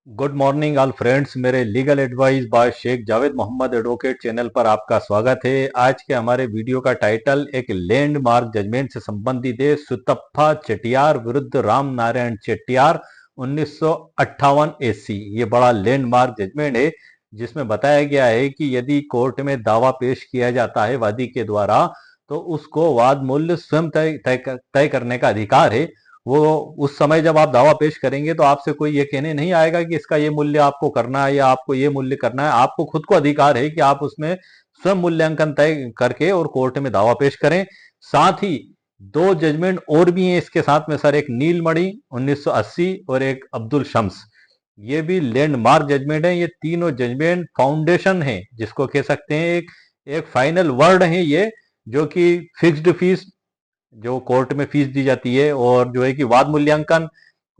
Good morning all friends. मेरे legal advice by Sheikh Javed Mohammad advocate channel पर आपका स्वागत है। आज के हमारे वीडियो का टाइटल एक लैंडमार्क जजमेंट से संबंधित है। सुतप्पा चेट्टियार विरुद्ध राम नारायण चेट्टियार 1958 एसी। ये बड़ा लैंडमार्क जजमेंट है जिसमें बताया गया है कि यदि कोर्ट में दावा पेश किया जाता है वादी के द्वारा तो उसको वाद मूल्य स्वयं तय करने का अधिकार है। वो उस समय जब आप दावा पेश करेंगे तो आपसे कोई ये कहने नहीं आएगा कि इसका ये मूल्य आपको करना है या आपको ये मूल्य करना है। आपको खुद को अधिकार है कि आप उसमें स्वयं मूल्यांकन तय करके और कोर्ट में दावा पेश करें। साथ ही दो जजमेंट और भी हैं इसके साथ में सर, एक नीलमणि 1980 और एक अब्दुल शम्स। ये भी लैंडमार्क जजमेंट है। ये तीनों जजमेंट फाउंडेशन है, जिसको कह सकते हैं एक फाइनल वर्ड है ये, जो कि फिक्स्ड फीस जो कोर्ट में फीस दी जाती है और जो है कि वाद मूल्यांकन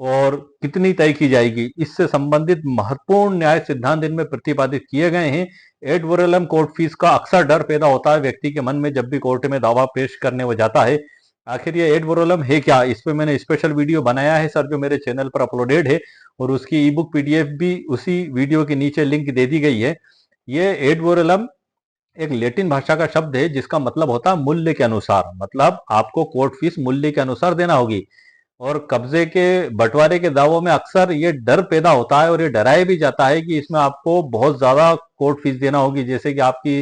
और कितनी तय की जाएगी, इससे संबंधित महत्वपूर्ण न्याय सिद्धांत इनमें प्रतिपादित किए गए हैं। एड वोरेलम कोर्ट फीस का अक्सर डर पैदा होता है व्यक्ति के मन में जब भी कोर्ट में दावा पेश करने वो जाता है। आखिर ये एड वोरेलम है क्या? इस पे मैंने स्पेशल वीडियो बनाया है सर, जो मेरे चैनल पर अपलोडेड है, और उसकी ई बुक पीडीएफ भी उसी वीडियो के नीचे लिंक दे दी गई है। ये एड वोरेलम एक लैटिन भाषा का शब्द है जिसका मतलब होता है मूल्य के अनुसार। मतलब आपको कोर्ट फीस मूल्य के अनुसार देना होगी। और कब्जे के बंटवारे के दावों में अक्सर ये डर पैदा होता है और ये डराया भी जाता है कि इसमें आपको बहुत ज्यादा कोर्ट फीस देना होगी। जैसे कि आपकी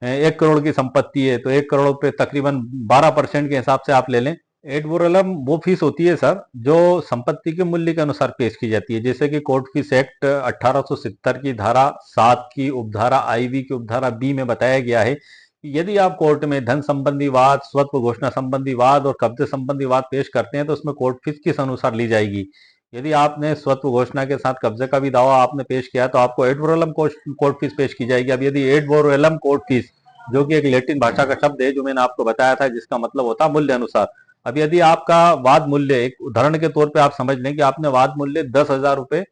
1 करोड़ की संपत्ति है तो 1 करोड़ पे तकरीबन 12% के हिसाब से आप ले लें। एड वोरेलम वो फीस होती है सर जो संपत्ति के मूल्य के अनुसार पेश की जाती है। जैसे कि कोर्ट फीस एक्ट 1870 की धारा 7 की उपधारा IV की उपधारा B में बताया गया है कि यदि आप कोर्ट में धन संबंधी वाद, स्वत्व घोषणा संबंधी वाद और कब्जे संबंधी वाद पेश करते हैं तो उसमें कोर्ट फीस किस अनुसार ली जाएगी। यदि आपने स्वत्व घोषणा के साथ कब्जे का भी दावा आपने पेश किया तो आपको एड वोरेलम कोर्ट फीस पेश की जाएगी। अब यदि एड वोरेलम कोर्ट फीस, जो कि एक लैटिन भाषा का शब्द है जो मैंने आपको बताया था, जिसका मतलब होता है मूल्य अनुसार। अब यदि आपका वाद मूल्य, एक उदाहरण के तौर पे आप समझ लें कि आपने वाद मूल्य 10,000 रुपए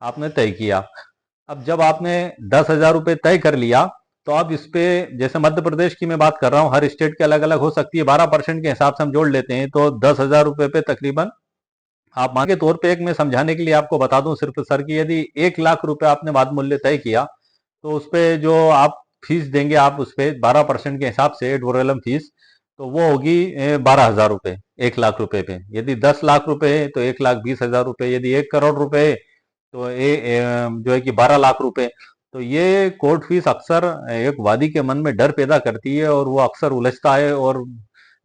आपने तय किया। अब जब आपने 10,000 रुपए तय कर लिया तो अब इस पे, जैसे मध्य प्रदेश की मैं बात कर रहा हूं, हर स्टेट के अलग अलग हो सकती है, 12% के हिसाब से हम जोड़ लेते हैं तो 10,000 रुपए पे तकरीबन, आप मान के तौर पे, एक मैं समझाने के लिए आपको बता दूं सिर्फ सर की, यदि 1 लाख रुपए आपने वाद मूल्य तय किया तो उस पे जो आप फीस देंगे, आप उस पे 12% के हिसाब से एड वोरेलम फीस, तो वो होगी 12,000 रुपए 1 लाख रुपए पे। यदि 10 लाख रुपए है तो 1,20,000 रुपए। यदि 1 करोड़ रुपए है तो जो है कि 12 लाख रुपए। तो ये कोर्ट फीस अक्सर एक वादी के मन में डर पैदा करती है और वो अक्सर उलझता है और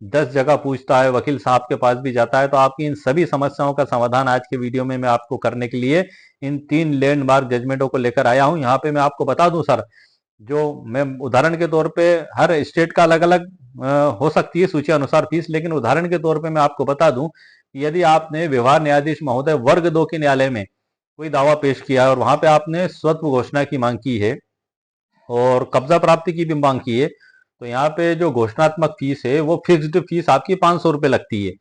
10 जगह पूछता है, वकील साहब के पास भी जाता है। तो आपकी इन सभी समस्याओं का समाधान आज के वीडियो में मैं आपको करने के लिए इन 3 लैंडमार्क जजमेंटों को लेकर आया हूं। यहाँ पे मैं आपको बता दूं सर, जो मैं उदाहरण के तौर पे, हर स्टेट का अलग अलग हो सकती है सूची अनुसार फीस, लेकिन उदाहरण के तौर पे मैं आपको बता दूं कि यदि आपने व्यवहार न्यायाधीश महोदय वर्ग 2 के न्यायालय में कोई दावा पेश किया है और वहां पे आपने स्वत्व घोषणा की मांग की है और कब्जा प्राप्ति की भी मांग की है, तो यहाँ पे जो घोषणात्मक फीस है वो फिक्स्ड फीस आपकी 500 रुपए लगती है।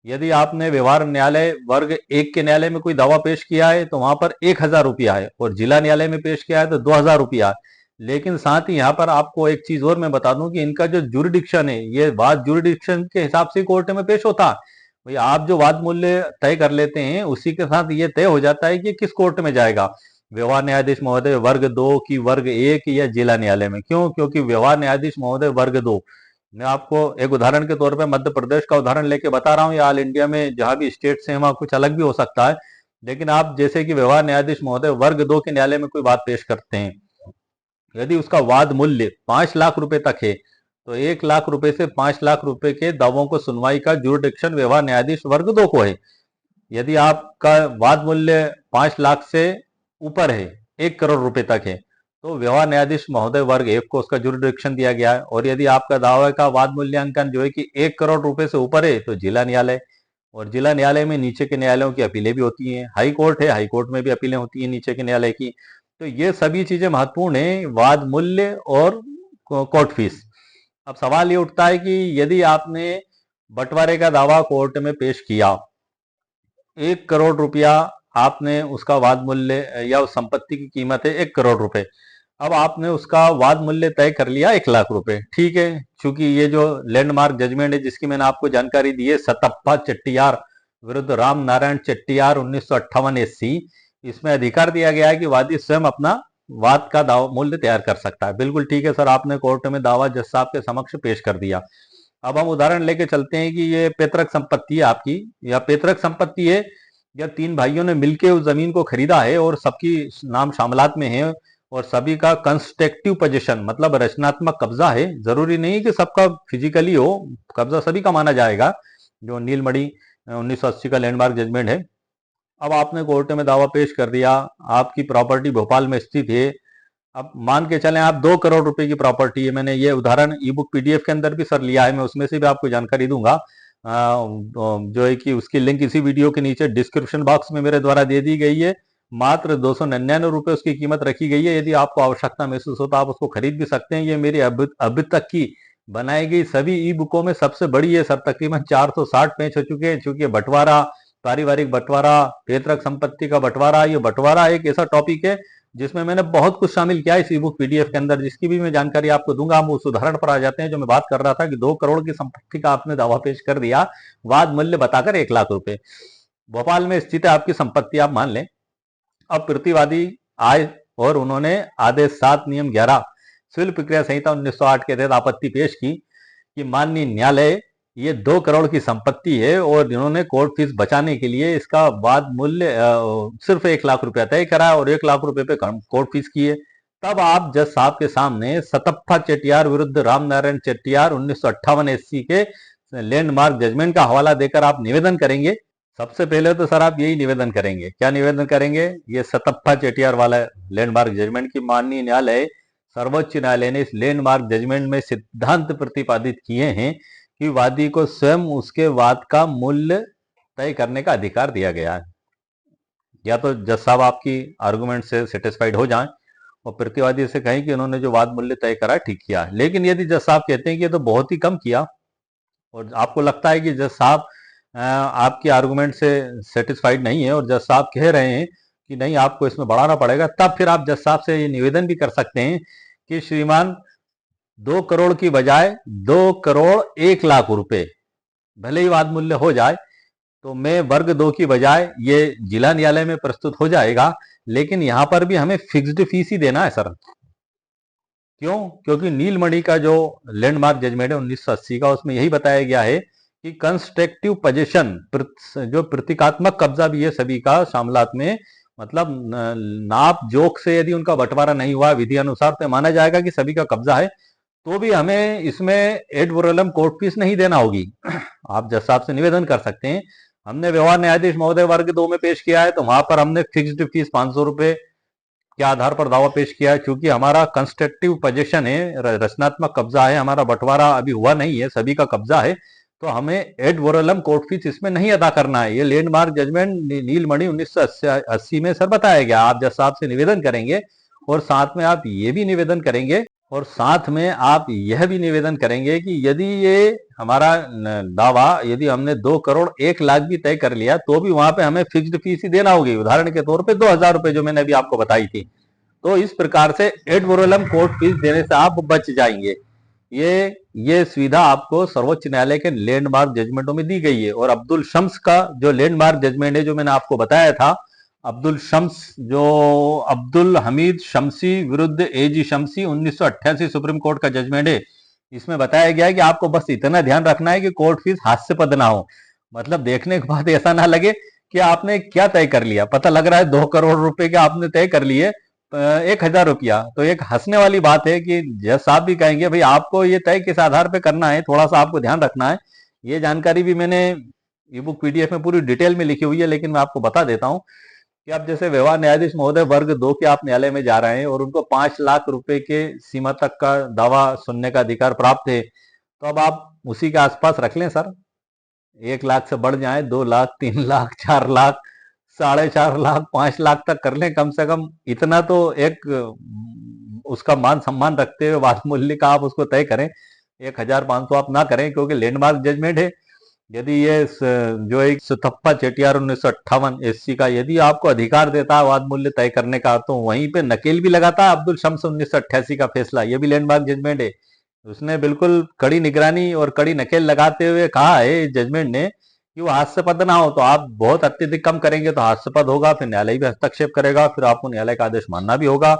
यदि आपने व्यवहार न्यायालय वर्ग 1 के न्यायालय में कोई दावा पेश किया है तो वहां पर 1,000 रुपया है, और जिला न्यायालय में पेश किया है तो 2,000 रुपया है। लेकिन साथ ही यहाँ पर आपको एक चीज और मैं बता दूं कि इनका जो जुरिडिक्शन है, ये वाद जुरिडिक्शन के हिसाब से कोर्ट में पेश होता है। भाई आप जो वाद मूल्य तय कर लेते हैं उसी के साथ ये तय हो जाता है कि किस कोर्ट में जाएगा, व्यवहार न्यायाधीश महोदय वर्ग 2 की वर्ग 1 या जिला न्यायालय में। क्यों? क्योंकि व्यवहार न्यायाधीश महोदय वर्ग 2, मैं आपको एक उदाहरण के तौर पे मध्य प्रदेश का उदाहरण लेके बता रहा हूँ, या ऑल इंडिया में जहां भी स्टेट से वहां कुछ अलग भी हो सकता है। लेकिन आप जैसे कि व्यवहार न्यायाधीश महोदय वर्ग 2 के न्यायालय में कोई बात पेश करते हैं, यदि उसका वाद मूल्य 5 लाख रुपए तक है तो 1 लाख रुपए से 5 लाख रुपए के दावों को सुनवाई का जुरिडिक्शन व्यवहार न्यायाधीश वर्ग 2 को है। यदि आपका वाद मूल्य 5 लाख से ऊपर है, 1 करोड़ रुपए तक है, तो व्यवहार न्यायाधीश महोदय वर्ग 1 को उसका जुरिडिक्शन दिया गया है। और यदि आपका दावा का वाद मूल्यांकन जो है कि 1 करोड़ रुपए से ऊपर है तो जिला न्यायालय, और जिला न्यायालय में नीचे के न्यायालयों की अपीलें भी होती हैं। हाई कोर्ट है, हाई कोर्ट में भी अपीलें होती हैं नीचे के न्यायालय की। तो ये सभी चीजें महत्वपूर्ण है, वाद मूल्य और कोर्ट फीस। अब सवाल ये उठता है कि यदि आपने बंटवारे का दावा कोर्ट में पेश किया, 1 करोड़ रुपया आपने उसका वाद मूल्य, या उस संपत्ति की कीमत है 1 करोड़ रुपए, अब आपने उसका वाद मूल्य तय कर लिया 1 लाख रुपए। ठीक है, क्योंकि ये जो लैंडमार्क जजमेंट है जिसकी मैंने आपको जानकारी दी है, सतप्पा चेट्टियार विरुद्ध राम नारायण चेट्टियार 1958 SC, इसमें अधिकार दिया गया है कि वादी स्वयं अपना वाद का दावा मूल्य तैयार कर सकता है। बिल्कुल ठीक है सर, आपने कोर्ट में दावा जज साहब के समक्ष पेश कर दिया। अब हम उदाहरण लेके चलते हैं कि ये पैतृक संपत्ति है आपकी, या पैतृक संपत्ति है, या तीन भाइयों ने मिलकर उस जमीन को खरीदा है और सबकी नाम शामलात में है और सभी का कंस्ट्रक्टिव पोजीशन मतलब रचनात्मक कब्जा है। जरूरी नहीं कि सबका फिजिकली हो, कब्जा सभी का माना जाएगा, जो नीलमणि 1980 का लैंडमार्क जजमेंट है। अब आपने कोर्ट में दावा पेश कर दिया, आपकी प्रॉपर्टी भोपाल में स्थित है। अब मान के चलें आप 2 करोड़ रुपए की प्रॉपर्टी है, मैंने ये उदाहरण ई बुक पीडीएफ के अंदर भी सर लिया है, मैं उसमें से भी आपको जानकारी दूंगा, जो है कि उसकी लिंक इसी वीडियो के नीचे डिस्क्रिप्शन बॉक्स में मेरे द्वारा दे दी गई है। मात्र 299 रुपए उसकी कीमत रखी गई है। यदि आपको आवश्यकता महसूस हो तो आप उसको खरीद भी सकते हैं। ये मेरी अभी तक की बनाई गई सभी ई बुकों में सबसे बड़ी है सर, तकरीबन 460 पेज हो चुके हैं। चूंकि बंटवारा, पारिवारिक बंटवारा, पैतृक संपत्ति का बंटवारा, ये बंटवारा एक ऐसा टॉपिक है जिसमें मैंने बहुत कुछ शामिल किया है इस ई बुक पीडीएफ के अंदर, जिसकी भी मैं जानकारी आपको दूंगा। हम उस उदाहरण पर आ जाते हैं जो मैं बात कर रहा था कि 2 करोड़ की संपत्ति का आपने दावा पेश कर दिया, वाद मूल्य बताकर 1 लाख रुपए। भोपाल में स्थित है आपकी संपत्ति, आप मान लें। अब प्रतिवादी आए और उन्होंने आदेश 7 नियम 11 सिविल प्रक्रिया संहिता 1908 के तहत आपत्ति पेश की कि माननीय न्यायालय, ये 2 करोड़ की संपत्ति है और इन्होंने कोर्ट फीस बचाने के लिए इसका वाद मूल्य सिर्फ 1 लाख रुपया तय करा और 1 लाख रुपए पे कोर्ट फीस की है। तब आप जज साहब के सामने सतप्पा चेटियार विरुद्ध रामनारायण चेटियार 1958 एससी के लैंडमार्क जजमेंट का हवाला देकर आप निवेदन करेंगे। सबसे पहले तो सर आप यही निवेदन करेंगे, क्या निवेदन करेंगे? ये सतप्पा चेटियार वाला लैंडमार्क जजमेंट की माननीय न्यायालय सर्वोच्च न्यायालय ने इस लैंडमार्क जजमेंट में सिद्धांत प्रतिपादित किए हैं कि वादी को स्वयं उसके वाद का मूल्य तय करने का अधिकार दिया गया है। या तो जज साहब आपकी आर्गुमेंट से सेटिस्फाइड हो जाएं और प्रतिवादी से कहें कि उन्होंने जो वाद मूल्य तय करा ठीक किया, लेकिन यदि जज साहब कहते हैं कि ये तो बहुत ही कम किया और आपको लगता है कि जज साहब आपकी आर्गुमेंट से सेटिस्फाइड नहीं है और जज साहब कह रहे हैं कि नहीं आपको इसमें बढ़ाना पड़ेगा, तब फिर आप जज साहब से ये निवेदन भी कर सकते हैं कि श्रीमान 2 करोड़ की बजाय 2 करोड़ 1 लाख रुपए भले ही वाद मूल्य हो जाए तो मैं वर्ग 2 की बजाय ये जिला न्यायालय में प्रस्तुत हो जाएगा, लेकिन यहां पर भी हमें फिक्स्ड फीस ही देना है सर। क्यों? क्योंकि नीलमणि का जो लैंडमार्क जजमेंट है 1980 का, उसमें यही बताया गया है कि कंस्ट्रक्टिव पोजीशन जो प्रतीकात्मक कब्जा भी है सभी का शामलात में, मतलब नाप जोख से यदि उनका बंटवारा नहीं हुआ विधि अनुसार तो माना जाएगा कि सभी का कब्जा है, तो भी हमें इसमें एड वोरलम कोर्ट फीस नहीं देना होगी। आप जज साहब से निवेदन कर सकते हैं। हमने व्यवहार न्यायाधीश महोदय वर्ग 2 में पेश किया है तो वहां पर हमने फिक्स्ड फीस 500 रुपए के आधार पर दावा पेश किया है। क्योंकि हमारा कंस्ट्रक्टिव पोजीशन है, रचनात्मक कब्जा है, हमारा बंटवारा अभी हुआ नहीं है, सभी का कब्जा है, तो हमें एड वोरलम कोर्ट फीस इसमें नहीं अदा करना है। ये लैंडमार्क जजमेंट नीलमणि 1980 में सर बताया गया। आप जज साहब से निवेदन करेंगे और साथ में आप ये भी निवेदन करेंगे और साथ में आप यह भी निवेदन करेंगे कि यदि ये हमारा दावा, यदि हमने 2 करोड़ 1 लाख भी तय कर लिया तो भी वहां पे हमें फिक्स्ड फीस ही देना होगी, उदाहरण के तौर पे 2,000 रुपए जो मैंने अभी आपको बताई थी। तो इस प्रकार से एड वोरलम कोर्ट फीस देने से आप बच जाएंगे। ये सुविधा आपको सर्वोच्च न्यायालय के लैंडमार्क जजमेंटों में दी गई है। और अब्दुल शम्स का जो लैंडमार्क जजमेंट है जो मैंने आपको बताया था, अब्दुल शम्स जो अब्दुल हमीद शम्सी विरुद्ध एजी शम्सी 1988 सुप्रीम कोर्ट का जजमेंट है, इसमें बताया गया है कि आपको बस इतना ध्यान रखना है कि कोर्ट फीस हास्यास्पद ना हो, मतलब देखने के बाद ऐसा ना लगे कि आपने क्या तय कर लिया। पता लग रहा है 2 करोड़ रुपए के आपने तय कर लिए 1,000 रुपया, तो एक हंसने वाली बात है कि जज साहब भी कहेंगे भाई आपको ये तय किस आधार पे करना है, थोड़ा सा आपको ध्यान रखना है। ये जानकारी भी मैंने ई बुक पीडीएफ में पूरी डिटेल में लिखी हुई है, लेकिन मैं आपको बता देता हूँ कि आप जैसे व्यवहार न्यायाधीश महोदय वर्ग 2 के आप न्यायालय में जा रहे हैं और उनको 5 लाख रुपए के सीमा तक का दावा सुनने का अधिकार प्राप्त है, तो अब आप उसी के आसपास रख लें सर। 1 लाख से बढ़ जाए 2 लाख, 3 लाख, 4 लाख, 4.5 लाख, 5 लाख तक कर लें कम से कम। इतना तो एक उसका मान सम्मान रखते हुए वाद मूल्य का आप उसको तय करें। 1,500 आप ना करें क्योंकि लैंडमार्क जजमेंट है। यदि ये जो एक सुतप्पा चेटियार 1958 एससी का यदि आपको अधिकार देता है वाद मूल्य तय करने का, तो वहीं पे नकेल भी लगाता है अब्दुल शम्स 1988 का फैसला, ये भी लैंडमार्क जजमेंट है। उसने बिल्कुल कड़ी निगरानी और कड़ी नकेल लगाते हुए कहा है इस जजमेंट ने कि कि वो हास्यास्पद ना हो। तो आप बहुत अत्यधिक कम करेंगे तो हास्यास्पद होगा, फिर न्यायालय भी हस्तक्षेप करेगा, फिर आपको न्यायालय का आदेश मानना भी होगा।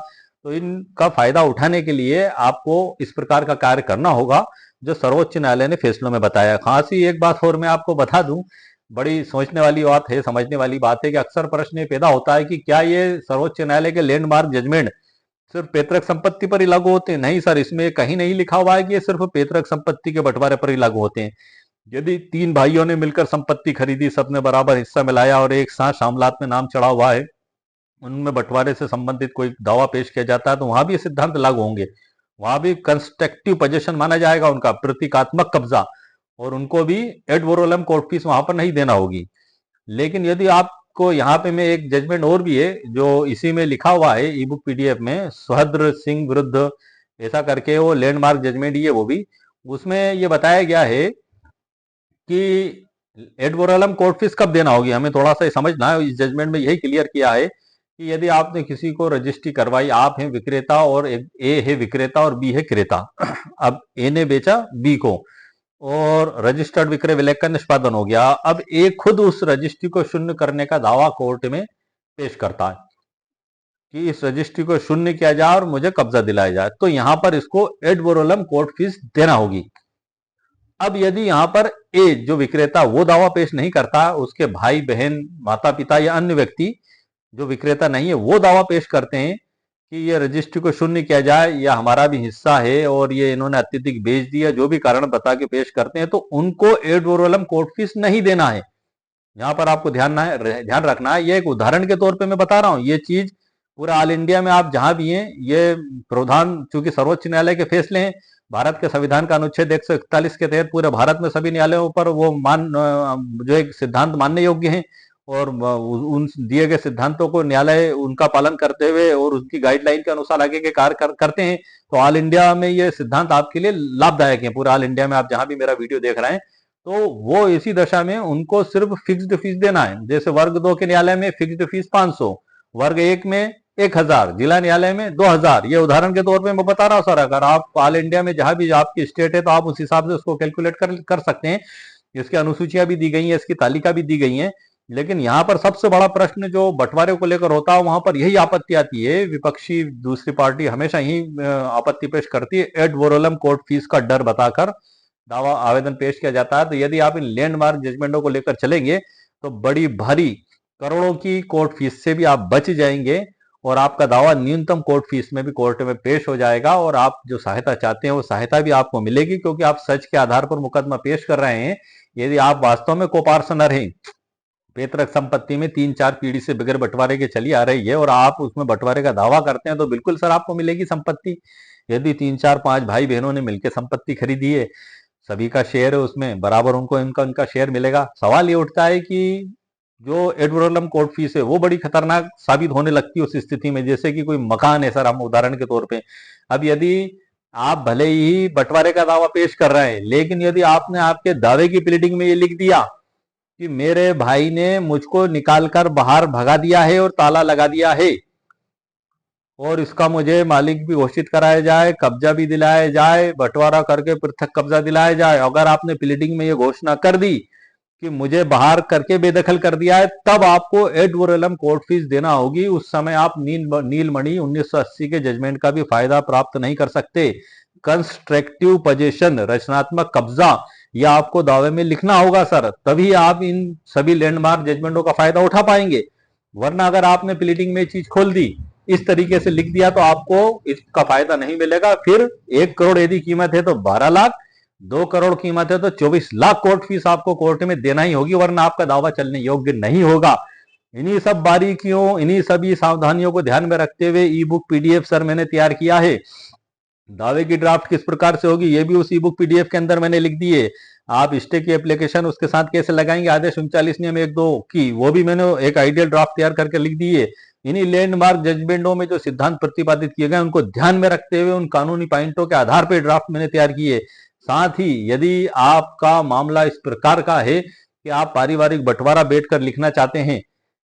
तो इनका फायदा उठाने के लिए आपको इस प्रकार का कार्य करना होगा जो सर्वोच्च न्यायालय ने फैसलों में बताया। खास ही एक बात और मैं आपको बता दूं, बड़ी सोचने वाली बात है, समझने वाली बात है कि अक्सर प्रश्न ये पैदा होता है कि क्या ये सर्वोच्च न्यायालय के लैंडमार्क जजमेंट सिर्फ पैतृक संपत्ति पर ही लागू होते हैं? नहीं सर, इसमें कहीं नहीं लिखा हुआ है कि ये सिर्फ पैतृक संपत्ति के बंटवारे पर ही लागू होते हैं। यदि तीन भाइयों ने मिलकर संपत्ति खरीदी, सबने बराबर हिस्सा मिलाया और एक साथ शामलात में नाम चढ़ा हुआ है, उनमें बंटवारे से संबंधित कोई दावा पेश किया जाता है, तो वहां भी ये सिद्धांत लागू होंगे। वहां भी कंस्ट्रक्टिव पोजेशन माना जाएगा उनका, प्रतीकात्मक कब्जा, और उनको भी एड वोरोलम कोर्ट फीस वहां पर नहीं देना होगी। लेकिन यदि आपको यहाँ पे में एक जजमेंट और भी है जो इसी में लिखा हुआ है ई बुक पीडीएफ में, सुहद्र सिंह विरुद्ध ऐसा करके वो लैंडमार्क जजमेंट ही है वो भी, उसमें ये बताया गया है कि एड वोरलम कोर्ट फीस कब देना होगी। हमें थोड़ा सा समझना है, इस जजमेंट में यही क्लियर किया है कि यदि आपने किसी को रजिस्ट्री करवाई, आप हैं विक्रेता और ए है विक्रेता और बी है क्रेता। अब ए ने बेचा बी को और रजिस्टर्ड विक्रय विलय का निष्पादन हो गया। अब ए खुद उस रजिस्ट्री को शून्य करने का दावा कोर्ट में पेश करता है कि इस रजिस्ट्री को शून्य किया जाए और मुझे कब्जा दिलाया जाए, तो यहां पर इसको एड वोरलम कोर्ट फीस देना होगी। अब यदि यहां पर ए जो विक्रेता वो दावा पेश नहीं करता, उसके भाई बहन माता पिता या अन्य व्यक्ति जो विक्रेता नहीं है वो दावा पेश करते हैं कि ये रजिस्ट्री को शून्य किया जाए या हमारा भी हिस्सा है और ये इन्होंने अत्यधिक बेच दिया, जो भी कारण बता के पेश करते हैं, तो उनको एड वोरलम कोर्ट फीस नहीं देना है। यहाँ पर आपको ध्यान रखना है। ये एक उदाहरण के तौर पे मैं बता रहा हूँ, ये चीज पूरा ऑल इंडिया में आप जहां भी हैं, ये प्रावधान चूंकि सर्वोच्च न्यायालय के फैसले हैं, भारत के संविधान का अनुच्छेद 141 के तहत पूरे भारत में सभी न्यायालयों पर वो जो एक सिद्धांत मानने योग्य हैं और उन दिए गए सिद्धांतों को न्यायालय उनका पालन करते हुए और उनकी गाइडलाइन के अनुसार आगे के कार्य करते हैं। तो ऑल इंडिया में ये सिद्धांत आपके लिए लाभदायक है। पूरा ऑल इंडिया में आप जहां भी मेरा वीडियो देख रहे हैं, तो वो इसी दशा में उनको सिर्फ फिक्स्ड फीस देना है। जैसे वर्ग 2 के न्यायालय में फिक्स्ड फीस 500, वर्ग 1 में 1000, जिला न्यायालय में 2000। ये उदाहरण के तौर पे मैं बता रहा हूँ सर। अगर आप ऑल इंडिया में जहां भी आपकी स्टेट है तो आप उस हिसाब से उसको कैलकुलेट कर सकते हैं। इसकी अनुसूचियां भी दी गई है, इसकी तालिका भी दी गई है। लेकिन यहाँ पर सबसे बड़ा प्रश्न जो बंटवारे को लेकर होता है, वहां पर यही आपत्ति आती है। विपक्षी दूसरी पार्टी हमेशा ही आपत्ति पेश करती है, एड वोरलम कोर्ट फीस का डर बताकर दावा आवेदन पेश किया जाता है। तो यदि आप इन लैंडमार्क जजमेंटों को लेकर चलेंगे तो बड़ी भारी करोड़ों की कोर्ट फीस से भी आप बच जाएंगे और आपका दावा न्यूनतम कोर्ट फीस में भी कोर्ट में पेश हो जाएगा और आप जो सहायता चाहते हैं वो सहायता भी आपको मिलेगी, क्योंकि आप सच के आधार पर मुकदमा पेश कर रहे हैं। यदि आप वास्तव में कोपार्सनर हैं, पैतृक संपत्ति में 3-4 पीढ़ी से बगैर बंटवारे के चली आ रही है और आप उसमें बंटवारे का दावा करते हैं, तो बिल्कुल सर आपको मिलेगी संपत्ति। यदि 3-4-5 भाई बहनों ने मिलकर संपत्ति खरीदी है, सभी का शेयर है उसमें, बराबर उनको इनका शेयर मिलेगा। सवाल ये उठता है कि जो एड वोरलम कोर्ट फीस है वो बड़ी खतरनाक साबित होने लगती है उस स्थिति में। जैसे कि कोई मकान है सर, हम उदाहरण के तौर पे, अब यदि आप भले ही बंटवारे का दावा पेश कर रहे हैं, लेकिन यदि आपने आपके दावे की प्लीडिंग में ये लिख दिया कि मेरे भाई ने मुझको निकालकर बाहर भगा दिया है और ताला लगा दिया है और इसका मुझे मालिक भी घोषित कराया जाए, कब्जा भी दिलाया जाए, बंटवारा करके पृथक कब्जा दिलाया जाए, अगर आपने प्लीडिंग में ये घोषणा कर दी कि मुझे बाहर करके बेदखल कर दिया है, तब आपको एड वोरलम कोर्ट फीस देना होगी। उस समय आप नीलमणि 1980 के जजमेंट का भी फायदा प्राप्त नहीं कर सकते। कंस्ट्रक्टिव पोजेशन, रचनात्मक कब्जा, यह आपको दावे में लिखना होगा सर, तभी आप इन सभी लैंडमार्क जजमेंटों का फायदा उठा पाएंगे। वरना अगर आपने प्लीडिंग में चीज खोल दी, इस तरीके से लिख दिया, तो आपको इसका फायदा नहीं मिलेगा। फिर 1 करोड़ यदि कीमत है तो 12 लाख, 2 करोड़ कीमत है तो 24 लाख कोर्ट फीस आपको कोर्ट में देना ही होगी, वरना आपका दावा चलने योग्य नहीं होगा। इन्हीं सब बारीकियों, इन्हीं सभी सावधानियों को ध्यान में रखते हुए ई बुक पीडीएफ सर मैंने तैयार किया है। दावे की ड्राफ्ट किस प्रकार से होगी ये भी उस ई बुक पीडीएफ के अंदर मैंने लिख दी है। आप स्टे की एप्लीकेशन उसके साथ कैसे लगाएंगे, आदेश 39 नियम 1-2 की, वो भी मैंने एक आइडियल ड्राफ्ट तैयार करके लिख दी है। इन्हीं लैंडमार्क जजमेंटों में जो सिद्धांत प्रतिपादित किए गए उनको ध्यान में रखते हुए उन कानूनी पॉइंटों के आधार पर ड्राफ्ट मैंने तैयार की है। साथ ही यदि आपका मामला इस प्रकार का है कि आप पारिवारिक बंटवारा बैठकर लिखना चाहते हैं,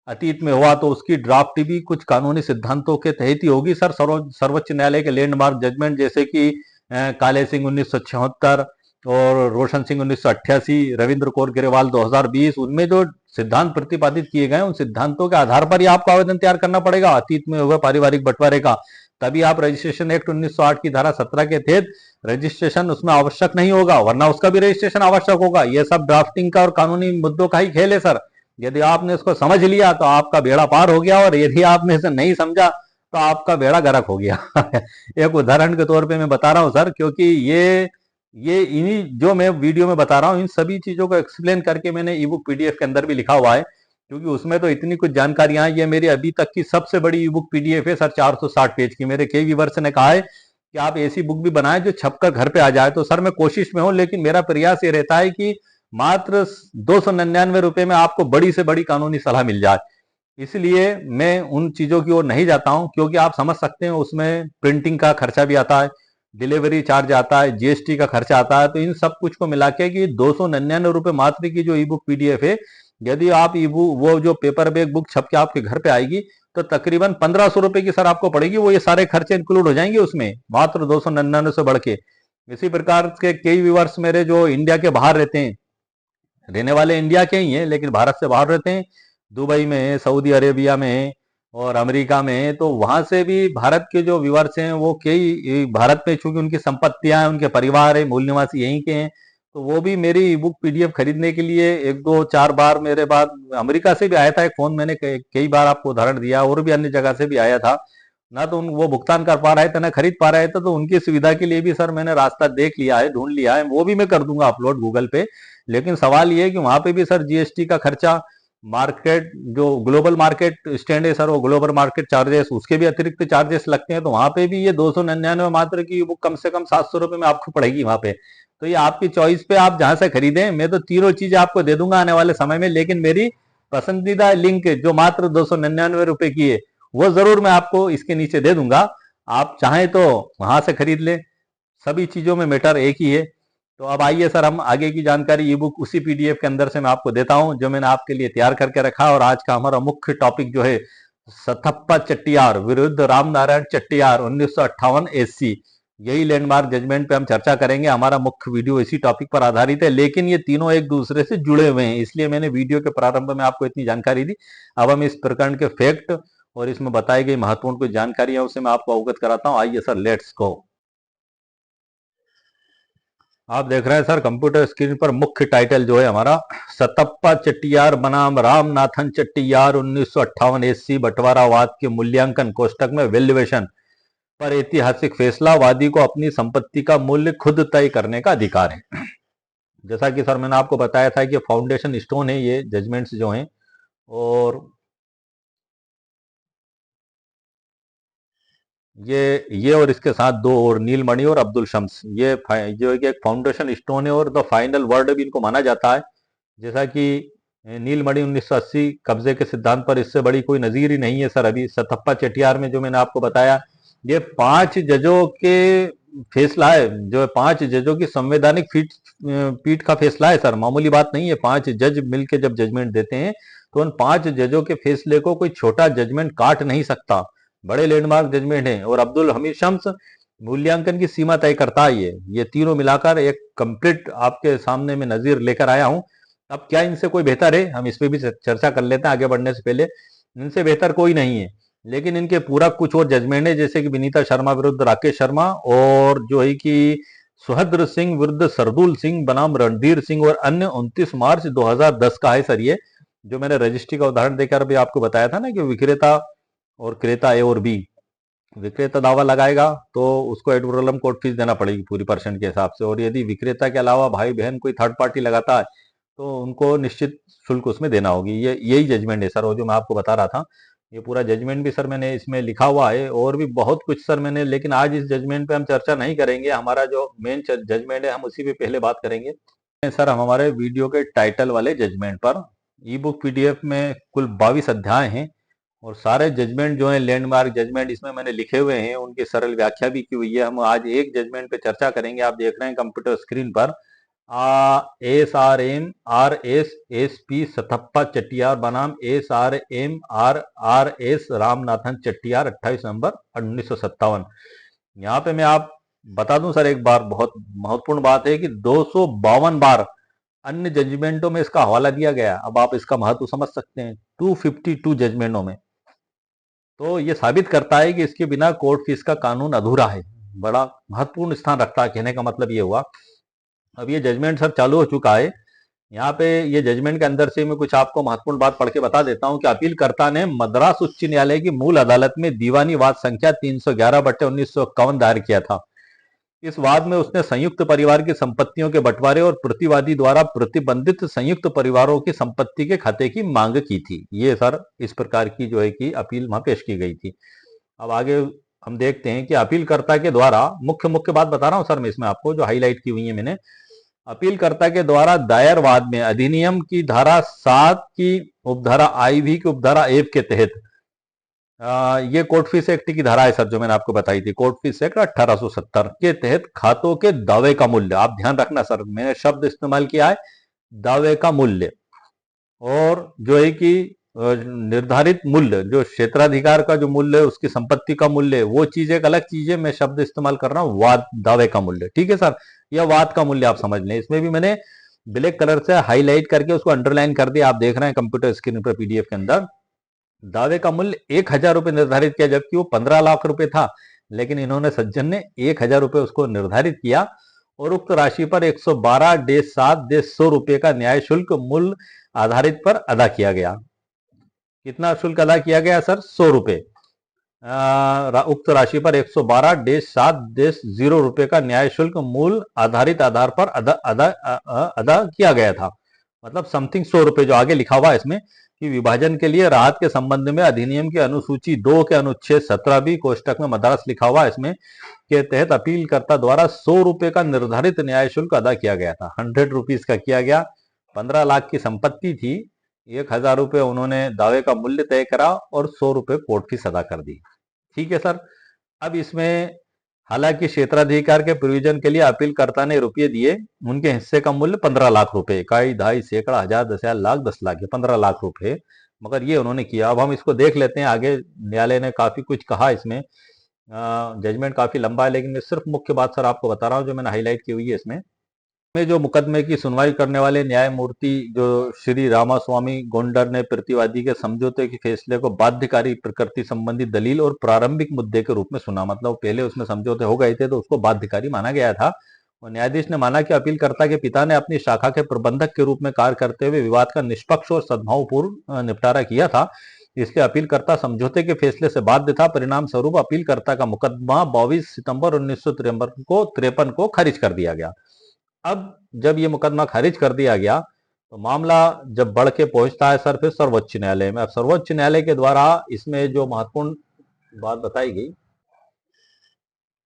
अतीत में हुआ, तो उसकी ड्राफ्ट भी कुछ कानूनी सिद्धांतों के तहत ही होगी सर। सर्वोच्च न्यायालय के लैंडमार्क जजमेंट जैसे कि काले सिंह 1976, और रोशन सिंह 1988, रविंद्र कौर ग्रेवाल 2020, उनमें जो सिद्धांत प्रतिपादित किए गए उन सिद्धांतों के आधार पर ही आपको आवेदन तैयार करना पड़ेगा अतीत में हुए पारिवारिक बंटवारे का। तभी आप रजिस्ट्रेशन एक्ट 1908 की धारा 17 के तहत रजिस्ट्रेशन उसमें आवश्यक नहीं होगा, वरना उसका भी रजिस्ट्रेशन आवश्यक होगा। यह सब ड्राफ्टिंग का और कानूनी मुद्दों का ही खेल है सर। यदि आपने इसको समझ लिया तो आपका बेड़ा पार हो गया, और यदि आपने इसे नहीं समझा तो आपका बेड़ा गर्क हो गया। एक उदाहरण के तौर पे मैं बता रहा हूं सर, क्योंकि ये इन्हीं जो मैं वीडियो में बता रहा हूं इन सभी चीजों को एक्सप्लेन करके मैंने ई बुक पीडीएफ के अंदर भी लिखा हुआ है, क्योंकि उसमें तो इतनी कुछ जानकारियां हैं। ये मेरी अभी तक की सबसे बड़ी ई बुक पीडीएफ है सर, 460 पेज की। मेरे कई व्यूअर्स ने कहा है कि आप ऐसी बुक भी बनाएं जो छपकर घर पे आ जाए। तो सर मैं कोशिश में हूं, लेकिन मेरा प्रयास ये रहता है कि मात्र 299 रुपए में आपको बड़ी से बड़ी कानूनी सलाह मिल जाए। इसलिए मैं उन चीजों की ओर नहीं जाता हूं, क्योंकि आप समझ सकते हैं उसमें प्रिंटिंग का खर्चा भी आता है, डिलीवरी चार्ज आता है, जीएसटी का खर्चा आता है। तो इन सब कुछ को मिला के कि 299 रुपए मात्र की जो ई बुक पीडीएफ है, यदि आप ई बुक वो जो पेपर बैग बुक छप के आपके घर पे आएगी तो तकरीबन 1500 रुपए की सर आपको पड़ेगी। वो ये सारे खर्चे इंक्लूड हो जाएंगे उसमें, मात्र 299 से बढ़ के। इसी प्रकार के कई व्यूअर्स मेरे जो इंडिया के बाहर रहते हैं, रहने वाले इंडिया के ही हैं लेकिन भारत से बाहर रहते हैं, दुबई में है, सऊदी अरेबिया में है और अमेरिका में है, तो वहां से भी भारत के जो व्यूअर्स हैं वो कई भारत में, चूंकि उनकी संपत्तियां हैं, उनके परिवार है, मूल निवासी यहीं के हैं, तो वो भी मेरी ई बुक पीडीएफ खरीदने के लिए एक दो चार बार मेरे बाद अमेरिका से भी आया था एक फोन, मैंने कई बार आपको उदाहरण दिया, और भी अन्य जगह से भी आया था ना। तो वो भुगतान कर पा रहे थे ना खरीद पा रहे थे, तो उनकी सुविधा के लिए भी सर मैंने रास्ता देख लिया है, ढूंढ लिया है। वो भी मैं कर दूंगा अपलोड गूगल पे। लेकिन सवाल ये है कि वहां पे भी सर जीएसटी का खर्चा, मार्केट जो ग्लोबल मार्केट स्टैंड है सर, वो ग्लोबल मार्केट चार्जेस, उसके भी अतिरिक्त चार्जेस लगते हैं। तो वहां पे भी ये 299 मात्र की बुक कम से कम 700 रुपए में आपको पड़ेगी वहां पे। तो ये आपकी चॉइस पे, आप जहां से खरीदें। मैं तो तीनों चीजें आपको दे दूंगा आने वाले समय में, लेकिन मेरी पसंदीदा लिंक जो मात्र 299 रुपए की है वो जरूर मैं आपको इसके नीचे दे दूंगा। आप चाहें तो वहां से खरीद लें, सभी चीजों में मैटर एक ही है। तो अब आइए सर हम आगे की जानकारी ई बुक उसी पीडीएफ के अंदर से मैं आपको देता हूं जो मैंने आपके लिए तैयार करके रखा। और आज का हमारा मुख्य टॉपिक जो है, सथप्पा चट्टियार विरुद्ध रामनारायण चट्टियार 1958 एससी, यही लैंडमार्क जजमेंट पे हम चर्चा करेंगे। हमारा मुख्य वीडियो इसी टॉपिक पर आधारित है, लेकिन ये तीनों एक दूसरे से जुड़े हुए हैं, इसलिए मैंने वीडियो के प्रारंभ में आपको इतनी जानकारी दी। अब हम इस प्रकरण के फैक्ट और इसमें बताई गई महत्वपूर्ण कुछ जानकारियां उसे मैं आपको अवगत कराता हूं। आइए सर, लेट्स गो। आप देख रहे हैं सर कंप्यूटर स्क्रीन पर मुख्य टाइटल जो है हमारा, सतप्पा चट्टियार बनाम रामनाथन चट्टियार 1958 एससी बंटवारावाद के मूल्यांकन कोष्टक में वैल्यूएशन पर ऐतिहासिक फैसला, वादी को अपनी संपत्ति का मूल्य खुद तय करने का अधिकार है। जैसा कि सर मैंने आपको बताया था कि फाउंडेशन स्टोन है ये जजमेंट्स जो हैं, और ये और इसके साथ दो और, नीलमणि और अब्दुल शम्स, ये जो एक फाउंडेशन स्टोन है और द फाइनल वर्ड भी इनको माना जाता है। जैसा कि नीलमणि 1980 कब्जे के सिद्धांत पर इससे बड़ी कोई नजीर ही नहीं है सर। अभी सतप्पा चेटियार में जो मैंने आपको बताया, ये 5 जजों के फैसला है, जो 5 जजों की संवैधानिक पीठ का फैसला है सर, मामूली बात नहीं है। 5 जज मिलकर जब जजमेंट देते हैं तो उन 5 जजों के फैसले को कोई छोटा जजमेंट काट नहीं सकता, बड़े लैंडमार्क जजमेंट हैं। और अब्दुल हमीद शम्स मूल्यांकन की सीमा तय करता है। ये तीनों मिलाकर एक कंप्लीट आपके सामने में नजीर लेकर आया हूं। अब क्या इनसे कोई बेहतर है, हम इस पे भी चर्चा कर लेते हैं आगे बढ़ने से पहले। इनसे बेहतर कोई नहीं है, लेकिन इनके पूरा कुछ और जजमेंट है, जैसे कि विनीता शर्मा विरुद्ध राकेश शर्मा, और जो है कि सुहद्र सिंह विरुद्ध सरदुल सिंह बनाम रणधीर सिंह, और अन्य 29 मार्च 2010 का है सर। ये जो मैंने रजिस्ट्री का उदाहरण देकर अभी आपको बताया था ना, कि विक्रेता और क्रेता ए और बी, विक्रेता दावा लगाएगा तो उसको एड वैलोरम कोर्ट फीस देना पड़ेगी पूरी परसेंट के हिसाब से, और यदि विक्रेता के अलावा भाई बहन कोई थर्ड पार्टी लगाता है तो उनको निश्चित शुल्क उसमें देना होगी। ये यही जजमेंट है सर, वो जो मैं आपको बता रहा था। ये पूरा जजमेंट भी सर मैंने इसमें लिखा हुआ है, और भी बहुत कुछ सर मैंने, लेकिन आज इस जजमेंट पे हम चर्चा नहीं करेंगे। हमारा जो मेन जजमेंट है हम उसी पे पहले बात करेंगे। सर हम हमारे वीडियो के टाइटल वाले जजमेंट पर, ई बुक पीडीएफ में कुल 22 अध्याय हैं, और सारे जजमेंट जो है लैंडमार्क जजमेंट इसमें मैंने लिखे हुए हैं, उनकी सरल व्याख्या भी की हुई है। हम आज एक जजमेंट पे चर्चा करेंगे। आप देख रहे हैं कंप्यूटर स्क्रीन पर, SRM RS SP सथप्पा चट्टियार बनाम SRM RRS रामनाथन चट्टियार 28 नवंबर 1957। यहाँ पे मैं आप बता दूं सर एक बार, बहुत महत्वपूर्ण बात है कि 252 बार अन्य जजमेंटों में इसका हवाला दिया गया। अब आप इसका महत्व समझ सकते हैं, 252 जजमेंटों में। तो ये साबित करता है कि इसके बिना कोर्ट फीस का कानून अधूरा है। बड़ा महत्वपूर्ण स्थान रखता है, कहने का मतलब ये हुआ। अब ये जजमेंट सर चालू हो चुका है। यहाँ पे ये जजमेंट के अंदर से मैं कुछ आपको महत्वपूर्ण बात पढ़ के बता देता हूँ कि अपीलकर्ता ने मद्रास उच्च न्यायालय की मूल अदालत में दीवानी वाद संख्या 311/1951 दायर किया था। इस वाद में उसने संयुक्त परिवार की संपत्तियों के बंटवारे और प्रतिवादी द्वारा प्रतिबंधित संयुक्त परिवारों की संपत्ति के खाते की मांग की थी। ये सर इस प्रकार की जो है कि अपील वहां पेश की गई थी। अब आगे हम देखते हैं कि अपीलकर्ता के द्वारा मुख्य मुख्य बात बता रहा हूं सर मैं इसमें आपको, जो हाईलाइट की हुई है मैंने। अपीलकर्ता के द्वारा दायर वाद में अधिनियम की धारा 7 की उपधारा IV की उपधारा F के तहत ये कोर्ट फीस एक्ट की धारा है सर, जो मैंने आपको बताई थी, कोर्ट फीस एक्ट 1870 के तहत खातों के दावे का मूल्य, आप ध्यान रखना सर मैंने शब्द इस्तेमाल किया है दावे का मूल्य, और जो है कि निर्धारित मूल्य, जो क्षेत्राधिकार का जो मूल्य है, उसकी संपत्ति का मूल्य, वो चीज एक अलग चीज है। मैं शब्द इस्तेमाल कर रहा हूं वाद, दावे का मूल्य, ठीक है सर। यह वाद का मूल्य आप समझ लें। इसमें भी मैंने ब्लैक कलर से हाईलाइट करके उसको अंडरलाइन कर दिया, आप देख रहे हैं कंप्यूटर स्क्रीन पर PDF के अंदर। दावे का मूल्य 1,000 रुपए निर्धारित किया, जबकि वो 15 लाख रुपए था, लेकिन इन्होंने सज्जन ने 1,000 रुपए उसको निर्धारित किया और उक्त राशि पर 112/7/100 रुपए का न्याय शुल्क मूल्य आधारित पर अदा किया गया। कितना शुल्क अदा किया गया सर? 100 रुपए। उक्त राशि पर 112/7/0 रुपए का न्याय शुल्क मूल आधारित आधार पर अदा किया गया था। मतलब समथिंग 100 रुपए जो आगे लिखा हुआ है इसमें कि विभाजन के लिए राहत के संबंध में अधिनियम की अनुसूची 2 के अनुच्छेद 17B कोष्टक में मद्रास लिखा हुआ है इसमें के तहत अपीलकर्ता द्वारा 100 रुपए का निर्धारित न्याय शुल्क अदा किया गया था। 100 रुपीज का किया गया। 15 लाख की संपत्ति थी, 1,000 रुपए उन्होंने दावे का मूल्य तय करा और 100 रुपए कोर्ट फीस अदा कर दी। ठीक है सर। अब इसमें हालांकि क्षेत्राधिकार के प्रयोजन के लिए अपीलकर्ता ने रुपये दिए, उनके हिस्से का मूल्य 15 लाख रुपए, इकाई, ढाई, सैकड़ा, हजार, 10,000, लाख, 10 लाख, 15 लाख रुपए, मगर ये उन्होंने किया। अब हम इसको देख लेते हैं आगे। न्यायालय ने काफी कुछ कहा इसमें, जजमेंट काफी लंबा है, लेकिन मैं सिर्फ मुख्य बात सर आपको बता रहा हूँ जो मैंने हाईलाइट की हुई है इसमें। में जो मुकदमे की सुनवाई करने वाले न्यायमूर्ति जो श्री रामास्वामी गोंडर ने प्रतिवादी के समझौते के फैसले को बाध्यकारी प्रकृति संबंधी दलील और प्रारंभिक मुद्दे के रूप में सुना। मतलब पहले उसमें समझौते हो गए थे तो उसको बाध्यकारी माना गया था, और न्यायाधीश ने माना कि अपीलकर्ता के पिता ने अपनी शाखा के प्रबंधक के रूप में कार्य करते हुए विवाद का निष्पक्ष और सद्भावपूर्ण निपटारा किया था, इसलिए अपीलकर्ता समझौते के फैसले से बाध्य था। परिणाम स्वरूप अपीलकर्ता का मुकदमा 22 सितंबर 1953 को खारिज कर दिया गया। अब जब ये मुकदमा खारिज कर दिया गया तो मामला जब बढ़ के पहुंचता है सर फिर सर्वोच्च न्यायालय में। अब सर्वोच्च न्यायालय के द्वारा इसमें जो महत्वपूर्ण बात बताई गई,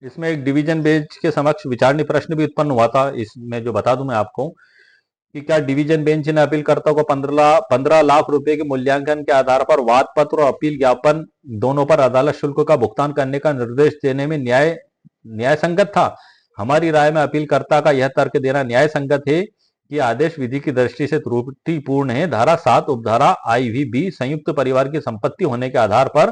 इसमें एक डिवीजन बेंच के समक्ष विचारणीय प्रश्न भी उत्पन्न हुआ था। इसमें जो बता दूं मैं आपको कि क्या डिवीजन बेंच ने अपीलकर्ता को 15 लाख रुपए के मूल्यांकन के आधार पर वाद पत्र और अपील ज्ञापन दोनों पर अदालत शुल्क का भुगतान करने का निर्देश देने में न्याय संगत था? हमारी राय में अपीलकर्ता का यह तर्क देना न्याय संगत है कि आदेश विधि की दृष्टि से त्रुटिपूर्ण है। धारा 7 उपधारा IV-B संयुक्त परिवार की संपत्ति होने के आधार पर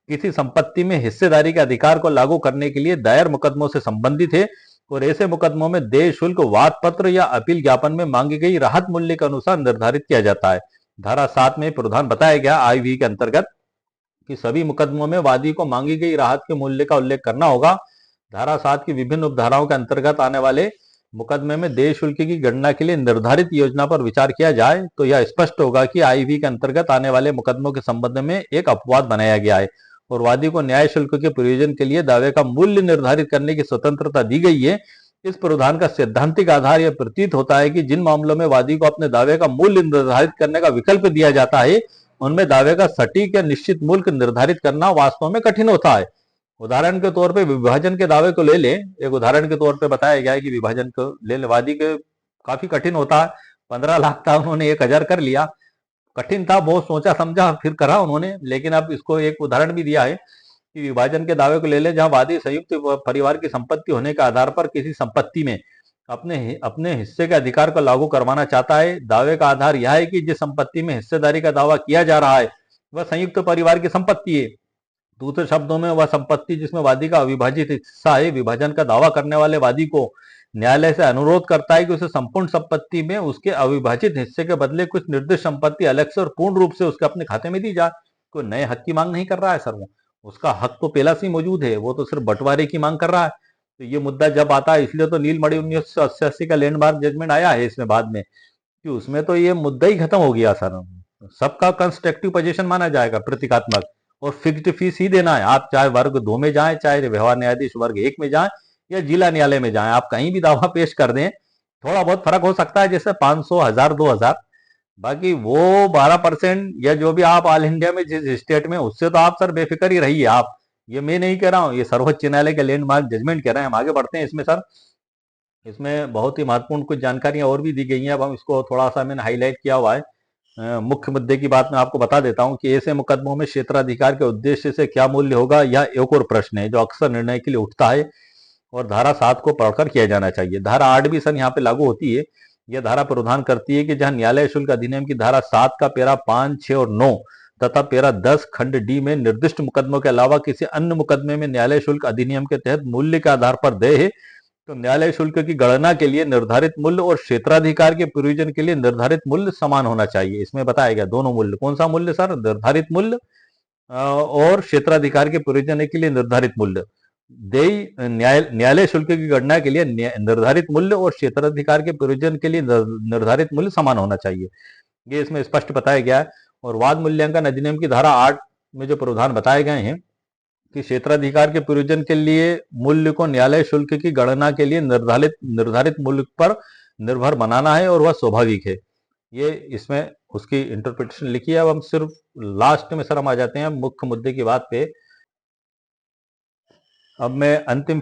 किसी संपत्ति में हिस्सेदारी के अधिकार को लागू करने के लिए दायर मुकदमों से संबंधित है, और ऐसे मुकदमों में देय शुल्क वाद पत्र या अपील ज्ञापन में मांगी गई राहत मूल्य के अनुसार निर्धारित किया जाता है। धारा 7 में प्रावधान बताया गया IV के अंतर्गत कि सभी मुकदमों में वादी को मांगी गई राहत के मूल्य का उल्लेख करना होगा। धारा 7 की विभिन्न उपधाराओं के अंतर्गत आने वाले मुकदमे में देय शुल्क की गणना के लिए निर्धारित योजना पर विचार किया जाए तो यह स्पष्ट होगा कि IV के अंतर्गत आने वाले मुकदमों के संबंध में एक अपवाद बनाया गया है और वादी को न्याय शुल्क के प्रयोजन के लिए दावे का मूल्य निर्धारित करने की स्वतंत्रता दी गई है। इस प्रावधान का सैद्धांतिक आधार यह प्रतीत होता है कि जिन मामलों में वादी को अपने दावे का मूल्य निर्धारित करने का विकल्प दिया जाता है, उनमें दावे का सटीक या निश्चित मूल्य निर्धारित करना वास्तव में कठिन होता है। उदाहरण के तौर पे विभाजन के दावे को ले ले, एक उदाहरण के तौर पे बताया गया है कि विभाजन को ले ले, वादी के काफी कठिन होता है। 15 लाख था, उन्होंने 1,000 कर लिया, कठिन था, बहुत सोचा समझा फिर करा उन्होंने। लेकिन अब इसको एक उदाहरण भी दिया है कि विभाजन के दावे को ले ले जहां वादी संयुक्त परिवार की संपत्ति होने के आधार पर किसी संपत्ति में अपने हिस्से के अधिकार को लागू करवाना चाहता है। दावे का आधार यह है कि जिस संपत्ति में हिस्सेदारी का दावा किया जा रहा है वह संयुक्त परिवार की संपत्ति है, दूसरे शब्दों में वह संपत्ति जिसमें वादी का अविभाजित हिस्सा है, विभाजन का दावा करने वाले वादी को न्यायालय से अनुरोध करता है कि उसे संपूर्ण संपत्ति में उसके अविभाजित हिस्से के बदले कुछ निर्दिष्ट संपत्ति अलग से और पूर्ण रूप से उसके अपने खाते में दी जाए। कोई नए हक की मांग नहीं कर रहा है सर, वो उसका हक तो पहला से ही मौजूद है, वो तो सिर्फ बंटवारे की मांग कर रहा है। तो ये मुद्दा जब आता है, इसलिए तो नीलमणि 1988 का लैंडमार्क जजमेंट आया है इसमें बाद में, कि उसमें तो ये मुद्दा ही खत्म हो गया सर। सबका कंस्ट्रक्टिव पोजीशन माना जाएगा, प्रतीकात्मक, और फिक्स्ड फीस ही देना है। आप चाहे वर्ग 2 में जाएं, चाहे व्यवहार न्यायाधीश वर्ग 1 में जाएं, या जिला न्यायालय में जाएं, आप कहीं भी दावा पेश कर दें, थोड़ा बहुत फर्क हो सकता है, जैसे 500, 1000, 2000, बाकी वो 12% या जो भी आप ऑल इंडिया में जिस स्टेट में, उससे तो आप सर बेफिक्र ही रहिए। आप, ये मैं नहीं कह रहा हूं, ये सर्वोच्च न्यायालय के लैंडमार्क जजमेंट कह रहे हैं। हम आगे बढ़ते हैं इसमें सर। इसमें बहुत ही महत्वपूर्ण कुछ जानकारियां और भी दी गई हैं। अब हम इसको थोड़ा सा मैंने हाईलाइट किया हुआ है। मुख्य मुद्दे की बात मैं आपको बता देता हूं कि ऐसे मुकदमों में क्षेत्राधिकार के उद्देश्य से क्या मूल्य होगा, यह एक और प्रश्न है जो अक्सर निर्णय के लिए उठता है और धारा 7 को पढ़कर किया जाना चाहिए। धारा 8 भी सर यहाँ पे लागू होती है। यह धारा प्रावधान करती है कि जहां न्यायालय शुल्क अधिनियम की धारा 7 का पैरा 5, 6 और 9 तथा पैरा 10 खंड डी में निर्दिष्ट मुकदमों के अलावा किसी अन्य मुकदमे में न्यायालय शुल्क अधिनियम के तहत मूल्य के आधार पर देय है, तो न्यायालय शुल्क की गणना के लिए निर्धारित मूल्य और क्षेत्राधिकार के प्रयोजन के लिए निर्धारित मूल्य समान होना चाहिए। इसमें बताया गया दोनों मूल्य, कौन सा मूल्य सर? निर्धारित मूल्य और क्षेत्राधिकार के प्रयोजन के लिए निर्धारित मूल्य। न्यायालय शुल्क की गणना के लिए निर्धारित मूल्य और क्षेत्राधिकार के प्रयोजन के लिए निर्धारित मूल्य समान होना चाहिए, ये इसमें स्पष्ट बताया गया है। और वाद मूल्यांकन अधिनियम की धारा 8 में जो प्रावधान बताए गए हैं कि क्षेत्राधिकार के प्रयोजन के लिए मूल्य को न्यायालय शुल्क की गणना के लिए निर्धारित मूल्य पर निर्भर बनाना है और वह स्वाभाविक है, ये इसमें उसकी इंटरप्रिटेशन लिखी है। अब हम सिर्फ लास्ट में सर हम आ जाते हैं मुख्य मुद्दे की बात पे। अब मैं अंतिम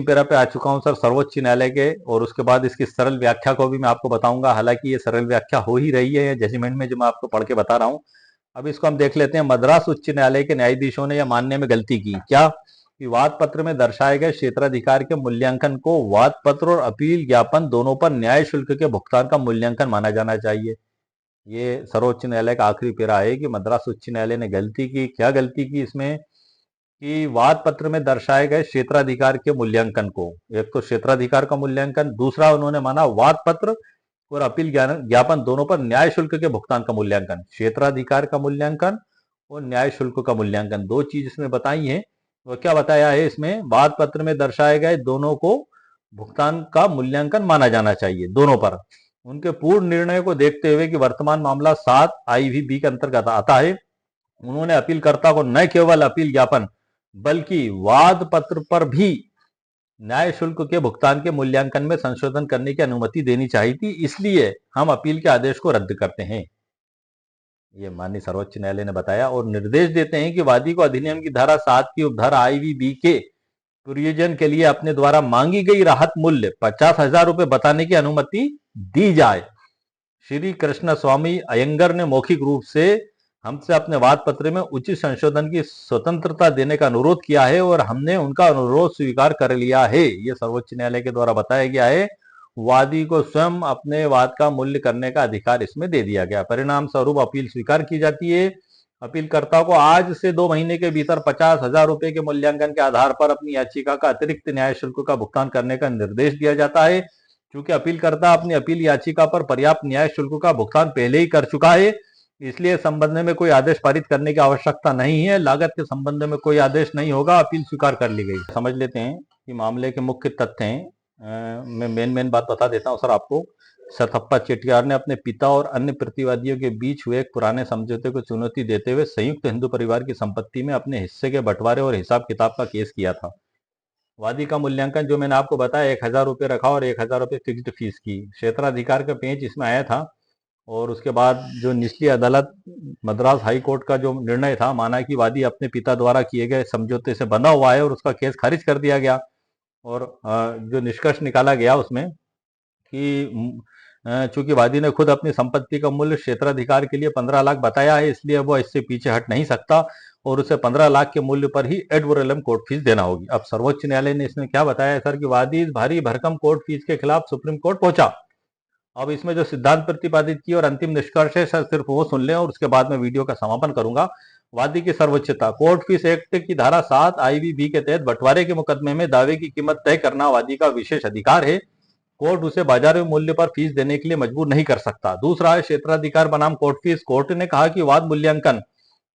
पैरा पे आ चुका हूं सर, सर्वोच्च न्यायालय के, और उसके बाद इसकी सरल व्याख्या को भी मैं आपको बताऊंगा। हालांकि ये सरल व्याख्या हो ही रही है जजमेंट में जो मैं आपको पढ़ के बता रहा हूं। अब इसको हम देख लेते हैं। मद्रास उच्च न्यायालय के न्यायाधीशों ने यह मानने में गलती की, क्या कि वाद पत्र में दर्शाए गए क्षेत्राधिकार के मूल्यांकन को वाद पत्र और अपील ज्ञापन दोनों पर न्याय शुल्क के भुगतान का मूल्यांकन माना जाना चाहिए। ये सर्वोच्च न्यायालय का आखिरी पैरा है कि मद्रास उच्च न्यायालय ने गलती की। क्या गलती की इसमें? कि वाद पत्र में दर्शाए गए क्षेत्राधिकार के मूल्यांकन को, एक तो क्षेत्राधिकार का मूल्यांकन, दूसरा उन्होंने माना वाद पत्र और अपील ज्ञापन दोनों पर न्याय शुल्क के भुगतान का मूल्यांकन। क्षेत्राधिकार का मूल्यांकन और न्याय शुल्क का मूल्यांकन, दो चीज इसमें बताई है। वो क्या बताया है इसमें? वाद पत्र में दर्शाए गए दोनों को भुगतान का मूल्यांकन माना जाना चाहिए, दोनों पर। उनके पूर्ण निर्णय को देखते हुए कि वर्तमान मामला 7 IVB के अंतर्गत आता है, उन्होंने अपीलकर्ता को न केवल अपील ज्ञापन बल्कि वाद पत्र पर भी न्याय शुल्क के भुगतान के मूल्यांकन में संशोधन करने की अनुमति देनी चाहिए थी, इसलिए हम अपील के आदेश को रद्द करते हैं, ये माननीय सर्वोच्च न्यायालय ने बताया। और निर्देश देते हैं कि वादी को अधिनियम की धारा 7 की उपधारा IVB के प्रयोजन के लिए अपने द्वारा मांगी गई राहत मूल्य 50,000 रुपए बताने की अनुमति दी जाए। श्री कृष्ण स्वामी अयंगर ने मौखिक रूप से हमसे अपने वाद पत्र में उचित संशोधन की स्वतंत्रता देने का अनुरोध किया है और हमने उनका अनुरोध स्वीकार कर लिया है, यह सर्वोच्च न्यायालय के द्वारा बताया गया है। वादी को स्वयं अपने वाद का मूल्य करने का अधिकार इसमें दे दिया गया। परिणाम स्वरूप अपील स्वीकार की जाती है। अपीलकर्ता को आज से 2 महीने के भीतर 50,000 रुपए के मूल्यांकन के आधार पर अपनी याचिका का अतिरिक्त न्याय शुल्क का भुगतान करने का निर्देश दिया जाता है। क्योंकि अपीलकर्ता अपनी अपील याचिका पर पर्याप्त न्याय शुल्क का भुगतान पहले ही कर चुका है, इसलिए संबंध में कोई आदेश पारित करने की आवश्यकता नहीं है। लागत के संबंध में कोई आदेश नहीं होगा, अपील स्वीकार कर ली गई। समझ लेते हैं कि मामले के मुख्य तथ्य हैं। मैं मेन बात बता देता हूं सर आपको। सतप्पा चेटियार ने अपने पिता और अन्य प्रतिवादियों के बीच हुए एक पुराने समझौते को चुनौती देते हुए संयुक्त हिंदू परिवार की संपत्ति में अपने हिस्से के बंटवारे और हिसाब किताब का केस किया था। वादी का मूल्यांकन जो मैंने आपको बताया 1,000 रुपये रखा और 1,000 रुपये फिक्स्ड फीस की। क्षेत्राधिकार का पेंच इसमें आया था और उसके बाद जो निचली अदालत मद्रास हाई कोर्ट का जो निर्णय था, माना कि वादी अपने पिता द्वारा किए गए समझौते से बंधा हुआ है और उसका केस खारिज कर दिया गया। और जो निष्कर्ष निकाला गया उसमें कि चूंकि वादी ने खुद अपनी संपत्ति का मूल्य क्षेत्राधिकार के लिए 15 लाख बताया है, इसलिए वह इससे पीछे हट नहीं सकता और उसे 15 लाख के मूल्य पर ही एड वोरेलम कोर्ट फीस देना होगी। अब सर्वोच्च न्यायालय ने इसमें क्या बताया सर कि वादी इस भारी भरकम कोर्ट फीस के खिलाफ सुप्रीम कोर्ट पहुंचा। अब इसमें जो सिद्धांत प्रतिपादित किए और अंतिम निष्कर्ष है सर, सिर्फ वो सुन लें और उसके बाद में वीडियो का समापन करूंगा। वादी की सर्वोच्चता। कोर्ट फीस एक्ट की धारा 7 आईवीबी के तहत बंटवारे के मुकदमे में दावे की कीमत तय करना वादी का विशेष अधिकार है। कोर्ट उसे बाजार मूल्य पर फीस देने के लिए मजबूर नहीं कर सकता। दूसरा है क्षेत्राधिकार बनाम कोर्ट फीस। कोर्ट ने कहा कि वाद मूल्यांकन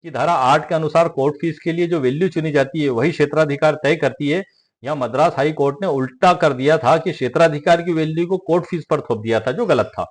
की धारा 8 के अनुसार कोर्ट फीस के लिए जो वैल्यू चुनी जाती है वही क्षेत्राधिकार तय करती है। यह मद्रास हाई कोर्ट ने उल्टा कर दिया था कि क्षेत्राधिकार की वैल्यू को कोर्ट फीस पर थोप दिया था, जो गलत था।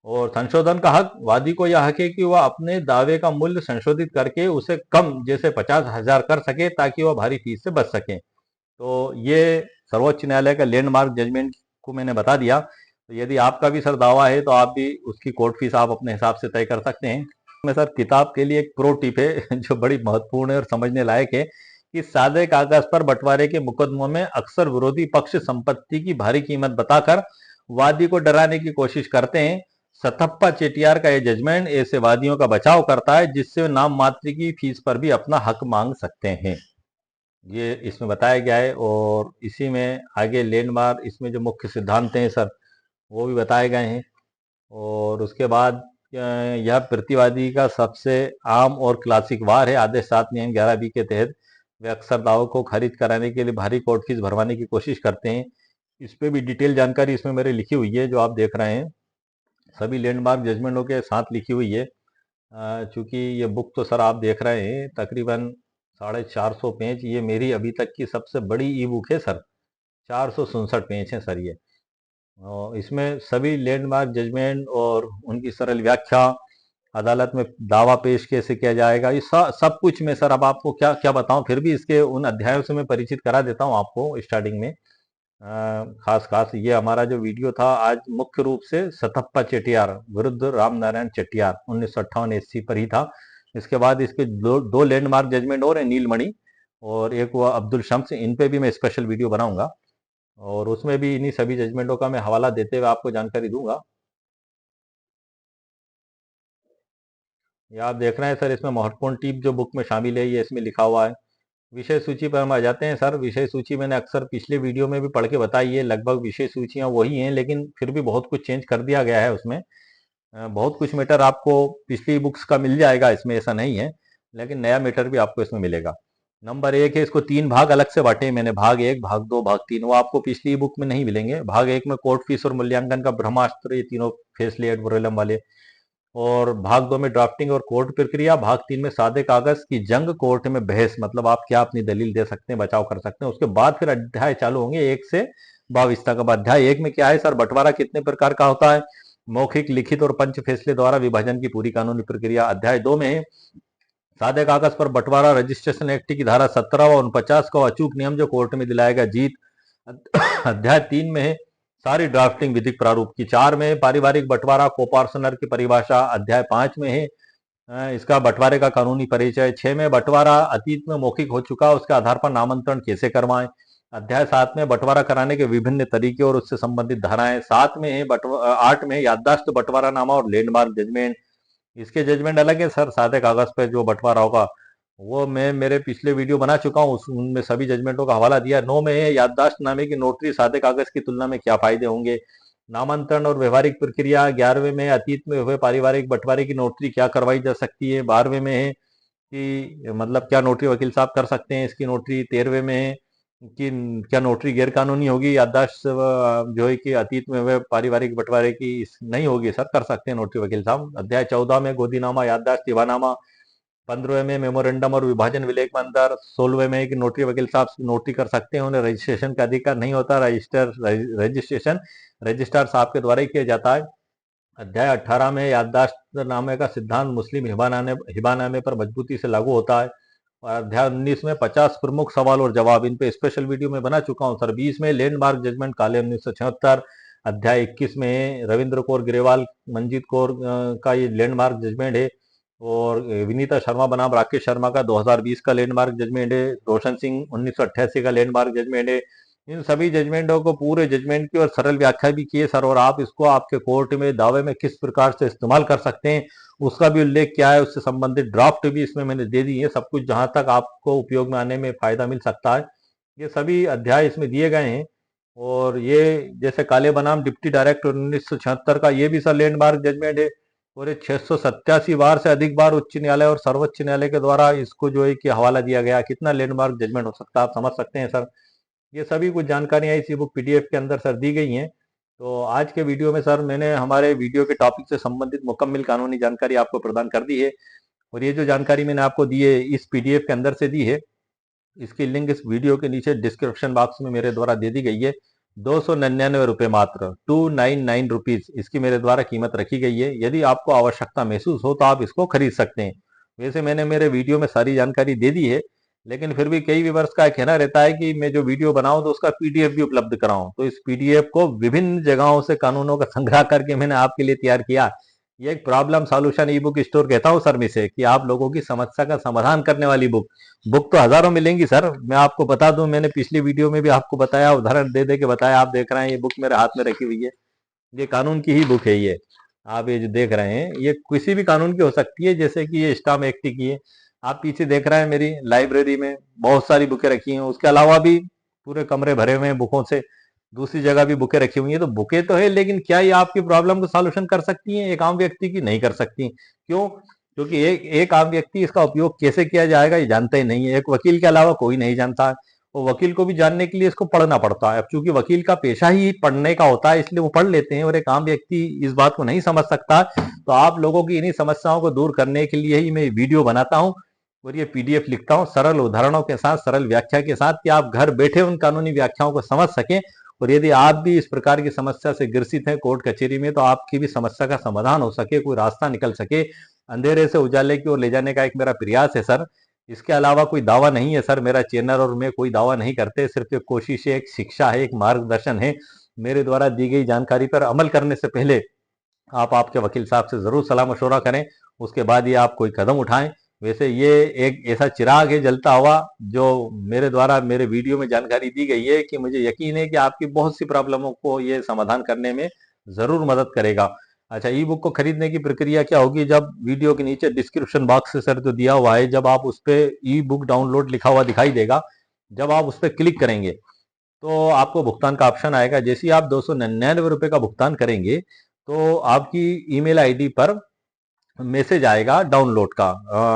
और संशोधन का हक, वादी को यह हक है कि वह अपने दावे का मूल्य संशोधित करके उसे कम, जैसे 50,000 कर सके, ताकि वह भारी फीस से बच सके। तो ये सर्वोच्च न्यायालय का लैंडमार्क जजमेंट को मैंने बता दिया। तो यदि आपका भी सर दावा है तो आप भी उसकी कोर्ट फीस आप अपने हिसाब से तय कर सकते हैं। में सर किताब के लिए एक प्रो टिप है जो बड़ी महत्वपूर्ण है और समझने लायक है कि सादे कागज पर बंटवारे के मुकदमों में अक्सर विरोधी पक्ष संपत्ति की भारी कीमत बताकर वादी को डराने की कोशिश करते हैं। सतप्पा चेटियार का यह जजमेंट ऐसे वादियों का बचाव करता है, जिससे वे नाम मात्र की फीस पर भी अपना हक मांग सकते हैं। ये इसमें बताया गया है। और इसी में आगे लैंडमार्क, इसमें जो मुख्य सिद्धांत हैं सर वो भी बताए गए हैं। और उसके बाद यह प्रतिवादी का सबसे आम और क्लासिक वार है। आदेश 7 नियम 11B के तहत वे अक्सर दावों को खारिज कराने के लिए भारी कोर्ट फीस भरवाने की कोशिश करते हैं। इस पे भी डिटेल जानकारी इसमें मेरे लिखी हुई है, जो आप देख रहे हैं सभी लैंडमार्क जजमेंटों के साथ लिखी हुई है। चूंकि ये बुक तो सर आप देख रहे हैं तकरीबन 450 पेज, ये मेरी अभी तक की सबसे बड़ी ई बुक है सर। 467 पेज है सर ये। और इसमें सभी लैंडमार्क जजमेंट और उनकी सरल व्याख्या, अदालत में दावा पेश कैसे किया जाएगा, ये सब कुछ मैं सर अब आपको क्या क्या बताऊं। फिर भी इसके उन अध्यायों से मैं परिचित करा देता हूं आपको स्टार्टिंग में। खास खास ये हमारा जो वीडियो था आज मुख्य रूप से सतप्पा चेटियार विरुद्ध राम नारायण चेटियार 1958 एससी पर ही था। इसके बाद इसके दो लैंडमार्क जजमेंट और है, नीलमणि और एक हुआ अब्दुल शम्स। इन पे भी मैं स्पेशल वीडियो बनाऊंगा और उसमें भी इन्हीं सभी जजमेंटों का मैं हवाला देते हुए आपको जानकारी दूंगा। ये आप देख रहे हैं सर, इसमें महत्वपूर्ण टिप जो बुक में शामिल है ये इसमें लिखा हुआ है। विषय सूची पर हम आ जाते हैं सर। विषय सूची मैंने अक्सर पिछले वीडियो में भी पढ़ के बताई है, लगभग विषय सूचियां वही हैं, लेकिन फिर भी बहुत कुछ चेंज कर दिया गया है उसमें। बहुत कुछ मैटर आपको पिछली बुक्स का मिल जाएगा इसमें, ऐसा नहीं है, लेकिन नया मैटर भी आपको इसमें मिलेगा। नंबर 1 है, इसको 3 भाग अलग से बांटे मैंने, भाग 1, भाग 2, भाग 3। वो आपको पिछली बुक में नहीं मिलेंगे। भाग 1 में कोर्ट फीस और मूल्यांकन का ब्रह्मास्त्र, ये तीनों फैसले एड वोरेलम वाले। और भाग 2 में ड्राफ्टिंग और कोर्ट प्रक्रिया। भाग 3 में सादे कागज की जंग, कोर्ट में बहस, मतलब आप क्या अपनी दलील दे सकते हैं, बचाव कर सकते हैं। उसके बाद फिर अध्याय चालू होंगे 1 से 22 तक। अब अध्याय 1 में क्या है सर, बंटवारा कितने प्रकार का होता है, मौखिक, लिखित और पंच फैसले द्वारा विभाजन की पूरी कानूनी प्रक्रिया। अध्याय 2 में है सादे कागज पर बंटवारा, रजिस्ट्रेशन एक्ट की धारा 17 व 49 का अचूक नियम जो कोर्ट में दिलाएगा जीत। अध्याय 3 में है सारी ड्राफ्टिंग विधिक प्रारूप की। 4 में पारिवारिक बंटवारा, कोपार्सनर की परिभाषा। अध्याय 5 में है इसका बंटवारे का कानूनी परिचय। 6 में बंटवारा अतीत में मौखिक हो चुका, उसके आधार पर नामांतरण कैसे करवाएं। अध्याय 7 में बंटवारा कराने के विभिन्न तरीके और उससे संबंधित धाराएं। 7 में है 8 में याददाश्त बंटवारा नामा और लैंडमार्क जजमेंट। इसके जजमेंट अलग है सर। सादे कागज पे जो बंटवारा होगा वो मैं मेरे पिछले वीडियो बना चुका हूँ, उनमें सभी जजमेंटों का हवाला दिया। 9 में है याददाश्त नामे की नोटरी, सादे कागज की तुलना में क्या फायदे होंगे। नामांतरण और व्यवहारिक प्रक्रिया। 11वें में अतीत में हुए पारिवारिक बंटवारे की नोटरी क्या करवाई जा सकती है। 12वें में है कि मतलब क्या नोटरी वकील साहब कर सकते हैं इसकी नोटरी। 13वें में है कि क्या नोटरी गैर कानूनी होगी। याददाश्त जो है कि अतीत में हुए पारिवारिक बंटवारे की नहीं होगी सर, कर सकते हैं नोटरी वकील साहब। अध्याय 14 में गोदीनामा, याददाश्त, दीवानामा। 15वें में मेमोरेंडम और विभाजन विलेख में अंतर। 16वें में कि नोटरी वकील साहब नोटरी कर सकते हैं, उन्हें रजिस्ट्रेशन का अधिकार नहीं होता। रजिस्ट्रेशन रजिस्ट्रार साहब के द्वारा ही किया जाता है। अध्याय 18 में याददाश्त नामे का सिद्धांत मुस्लिम हिबानामे पर मजबूती से लागू होता है। और अध्याय 19 में 50 प्रमुख सवाल और जवाब, इन पे स्पेशल वीडियो में बना चुका हूं सर। 20 में लैंडमार्क जजमेंट काले 1976। अध्याय 21 में रविंद्र कौर ग्रेवाल, मंजीत कौर का ये लैंडमार्क जजमेंट है। और विनीता शर्मा बनाम राकेश शर्मा का 2020 का लैंडमार्क जजमेंट है। रोशन सिंह 1988 का लैंडमार्क जजमेंट है। इन सभी जजमेंटों को, पूरे जजमेंट की और सरल व्याख्या भी की है सर। और आप इसको आपके कोर्ट में दावे में किस प्रकार से इस्तेमाल कर सकते हैं उसका भी उल्लेख किया है, उससे संबंधित ड्राफ्ट भी इसमें मैंने दे दी है। सब कुछ जहां तक आपको उपयोग में आने में फायदा मिल सकता है, ये सभी अध्याय इसमें दिए गए हैं। और ये जैसे काले बनाम डिप्टी डायरेक्टर 1976 का, ये भी सर लैंडमार्क जजमेंट है। और ये 687 बार से अधिक बार उच्च न्यायालय और सर्वोच्च न्यायालय के द्वारा इसको जो है कि हवाला दिया गया। कितना लैंडमार्क जजमेंट हो सकता है, आप समझ सकते हैं सर। ये सभी कुछ जानकारियां इसी बुक पीडीएफ के अंदर सर दी गई हैं। तो आज के वीडियो में सर मैंने हमारे वीडियो के टॉपिक से संबंधित मुकम्मल कानूनी जानकारी आपको प्रदान कर दी है। और ये जो जानकारी मैंने आपको दी है इस पीडीएफ के अंदर से दी है, इसकी लिंक इस वीडियो के नीचे डिस्क्रिप्शन बॉक्स में मेरे द्वारा दे दी गई है। 299 रुपये मात्र, 299 रुपीज इसकी मेरे द्वारा कीमत रखी गई है। यदि आपको आवश्यकता महसूस हो तो आप इसको खरीद सकते हैं। वैसे मैंने मेरे वीडियो में सारी जानकारी दे दी है, लेकिन फिर भी कई व्यूअर्स का कहना रहता है कि मैं जो वीडियो बनाऊं तो उसका पीडीएफ भी उपलब्ध कराऊं। तो इस पीडीएफ को विभिन्न जगहों से कानूनों का संग्रह करके मैंने आपके लिए तैयार किया। ये एक प्रॉब्लम सॉल्यूशन ई बुक स्टोर कहता हूँ सर मैं इसे, कि आप लोगों की समस्या का समाधान करने वाली बुक। बुक तो हजारों मिलेंगी सर, मैं आपको बता दूं, मैंने पिछली वीडियो में भी आपको बताया, उदाहरण दे दे के बताया। आप देख रहे हैं ये बुक मेरे हाथ में रखी हुई है, ये कानून की ही बुक है। ये आप ये जो देख रहे हैं ये किसी भी कानून की हो सकती है, जैसे कि ये स्टाम्प एक्ट की है। आप पीछे देख रहे हैं मेरी लाइब्रेरी में बहुत सारी बुकें रखी हैं, उसके अलावा भी पूरे कमरे भरे हुए हैं बुकों से। दूसरी जगह भी बुकें रखी हुई हैं। तो बुकें तो है, लेकिन क्या ये आपकी प्रॉब्लम को सॉल्यूशन कर सकती हैं? एक आम व्यक्ति की नहीं कर सकती। क्यों? क्योंकि एक आम व्यक्ति इसका उपयोग कैसे किया जाएगा ये जानता ही नहीं है। एक वकील के अलावा कोई नहीं जानता है। वो वकील को भी जानने के लिए इसको पढ़ना पड़ता है। अब चूंकि वकील का पेशा ही पढ़ने का होता है, इसलिए वो पढ़ लेते हैं, और एक आम व्यक्ति इस बात को नहीं समझ सकता। तो आप लोगों की इन्हीं समस्याओं को दूर करने के लिए ही मैं वीडियो बनाता हूँ और ये पीडीएफ लिखता हूँ सरल उदाहरणों के साथ, सरल व्याख्या के साथ, कि आप घर बैठे उन कानूनी व्याख्याओं को समझ सकें। और यदि आप भी इस प्रकार की समस्या से ग्रसित हैं कोर्ट कचहरी में, तो आपकी भी समस्या का समाधान हो सके, कोई रास्ता निकल सके, अंधेरे से उजाले की ओर ले जाने का एक मेरा प्रयास है सर। इसके अलावा कोई दावा नहीं है सर। मेरा चैनल और मैं कोई दावा नहीं करते, सिर्फ एक कोशिश है, एक शिक्षा है, एक मार्गदर्शन है। मेरे द्वारा दी गई जानकारी पर अमल करने से पहले आप आपके वकील साहब से जरूर सलाह मशवरा करें, उसके बाद ही आप कोई कदम उठाएं। वैसे ये एक ऐसा चिराग है जलता हुआ, जो मेरे द्वारा मेरे वीडियो में जानकारी दी गई है, कि मुझे यकीन है कि आपकी बहुत सी प्रॉब्लमों को ये समाधान करने में जरूर मदद करेगा। अच्छा, ई बुक को खरीदने की प्रक्रिया क्या होगी? जब वीडियो के नीचे डिस्क्रिप्शन बॉक्स से सर जो दिया हुआ है, जब आप उस पर ई बुक डाउनलोड लिखा हुआ दिखाई देगा, जब आप उस पर क्लिक करेंगे तो आपको भुगतान का ऑप्शन आएगा। जैसे ही आप 299 रुपये का भुगतान करेंगे, तो आपकी ईमेल आईडी पर मैसेज आएगा डाउनलोड का।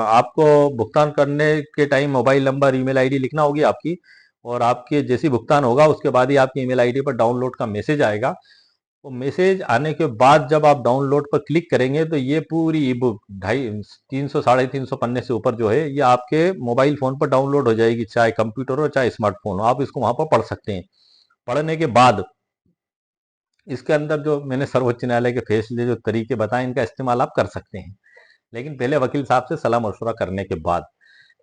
आपको भुगतान करने के time mobile number, email ID लिखना होगी आपकी, और आपके जैसी भुगतान होगा उसके बाद ही आपकी ईमेल आईडी पर डाउनलोड का मैसेज आएगा। वो मैसेज आने के बाद जब आप डाउनलोड पर क्लिक करेंगे, तो ये पूरी ई बुक 300 350 पन्ने से ऊपर जो है, ये आपके मोबाइल फोन पर डाउनलोड हो जाएगी, चाहे कंप्यूटर हो चाहे स्मार्टफोन हो, आप इसको वहां पर पढ़ सकते हैं। पढ़ने के बाद इसके अंदर जो मैंने सर्वोच्च न्यायालय के फैसले जो तरीके बताए, इनका इस्तेमाल आप कर सकते हैं, लेकिन पहले वकील साहब से सलाह मशवरा करने के बाद।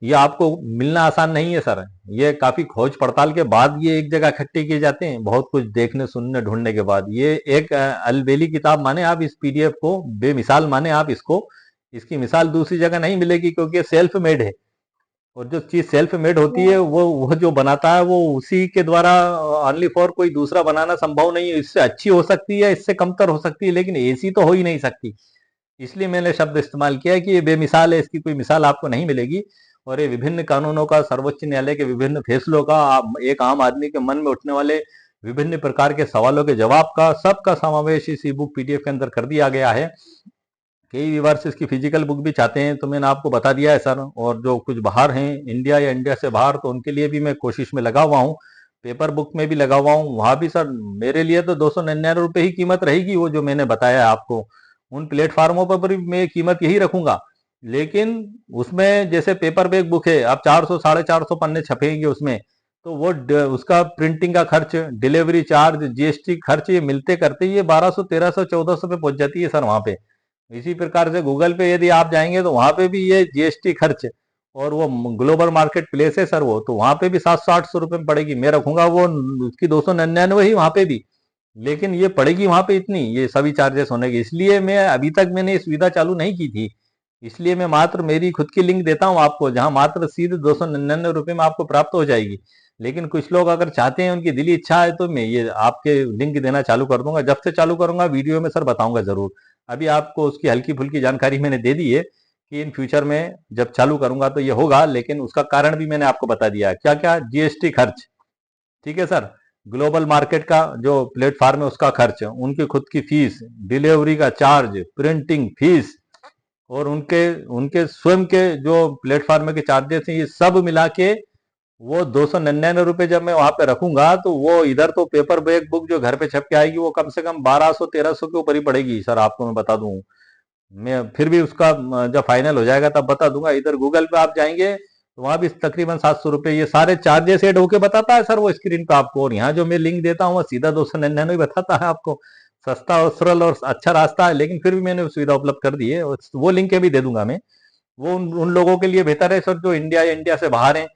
ये आपको मिलना आसान नहीं है सर। ये काफी खोज पड़ताल के बाद ये एक जगह इकट्ठे किए जाते हैं, बहुत कुछ देखने सुनने ढूंढने के बाद। ये एक अलबेली किताब माने आप इस पीडीएफ को, बेमिसाल माने आप इसको। इसकी मिसाल दूसरी जगह नहीं मिलेगी, क्योंकि ये सेल्फ मेड है। और जो चीज सेल्फ मेड होती है, वो जो बनाता है वो उसी के द्वारा, ओनली फॉर, कोई दूसरा बनाना संभव नहीं है। इससे अच्छी हो सकती है, इससे कमतर हो सकती है, लेकिन ऐसी तो हो ही नहीं सकती। इसलिए मैंने शब्द इस्तेमाल किया है कि ये बेमिसाल है, इसकी कोई मिसाल आपको नहीं मिलेगी। और ये विभिन्न कानूनों का, सर्वोच्च न्यायालय के विभिन्न फैसलों का, एक आम आदमी के मन में उठने वाले विभिन्न प्रकार के सवालों के जवाब का, सबका समावेश इस ई बुक पीडीएफ के अंदर कर दिया गया है। कई व्यूअर्स इसकी फिजिकल बुक भी चाहते हैं, तो मैंने आपको बता दिया है सर। और जो कुछ बाहर हैं, इंडिया या इंडिया से बाहर, तो उनके लिए भी मैं कोशिश में लगा हुआ हूँ, पेपर बुक में भी लगा हुआ हूँ। वहां भी सर मेरे लिए तो 299 रुपये ही कीमत रहेगी, वो जो मैंने बताया आपको। उन प्लेटफार्मों पर भी मैं कीमत यही रखूंगा, लेकिन उसमें जैसे पेपर बैग बुक है, अब 400 450 पन्ने छपेंगे उसमें, तो वो उसका प्रिंटिंग का खर्च, डिलीवरी चार्ज, जीएसटी खर्च, ये मिलते करते ये 1200 1300 1400 पे पहुंच जाती है सर वहां पे। इसी प्रकार से गूगल पे यदि आप जाएंगे तो वहां पे भी ये जीएसटी खर्च, और वो ग्लोबल मार्केट प्लेस है सर वो, तो वहां पे भी 700 800 रुपए में पड़ेगी। मैं रखूंगा वो उसकी 299 ही वहां पे भी, लेकिन ये पड़ेगी वहां पे इतनी, ये सभी चार्जेस होने की। इसलिए मैं अभी तक मैंने ये सुविधा चालू नहीं की थी। इसलिए मैं मात्र मेरी खुद की लिंक देता हूं आपको, जहां मात्र सीधे 299 रुपये में आपको प्राप्त हो जाएगी। लेकिन कुछ लोग अगर चाहते हैं, उनकी दिली इच्छा है, तो मैं ये आपके लिंक देना चालू कर दूंगा। जब से चालू करूंगा वीडियो में सर बताऊंगा जरूर। अभी आपको उसकी हल्की फुल्की जानकारी मैंने दे दी है, कि इन फ्यूचर में जब चालू करूंगा तो ये होगा, लेकिन उसका कारण भी मैंने आपको बता दिया है। क्या क्या? जीएसटी खर्च, ठीक है सर। ग्लोबल मार्केट का जो प्लेटफॉर्म है उसका खर्च, उनकी खुद की फीस, डिलीवरी का चार्ज, प्रिंटिंग फीस और उनके उनके स्वयं के जो प्लेटफॉर्म के चार्जेस हैं, ये सब मिला के वो 299 रुपए जब मैं वहां पे रखूंगा तो वो इधर तो पेपर बैग बुक जो घर पे छप के आएगी वो कम से कम 1200-1300 के ऊपर ही पड़ेगी सर, आपको मैं बता दूं। मैं फिर भी उसका जब फाइनल हो जाएगा तब बता दूंगा। इधर गूगल पे आप जाएंगे तो वहां भी तकरीबन 700 रुपए ये सारे चार्जेस एड होके बताता है सर वो स्क्रीन पे आपको, और यहाँ जो मैं लिंक देता हूँ वो सीधा 299 बताता है आपको। सस्ता और सरल और अच्छा रास्ता है, लेकिन फिर भी मैंने सुविधा उपलब्ध कर दी है, वो लिंक भी दे दूंगा मैं। वो उन लोगों के लिए बेहतर है सर जो इंडिया से बाहर हैं,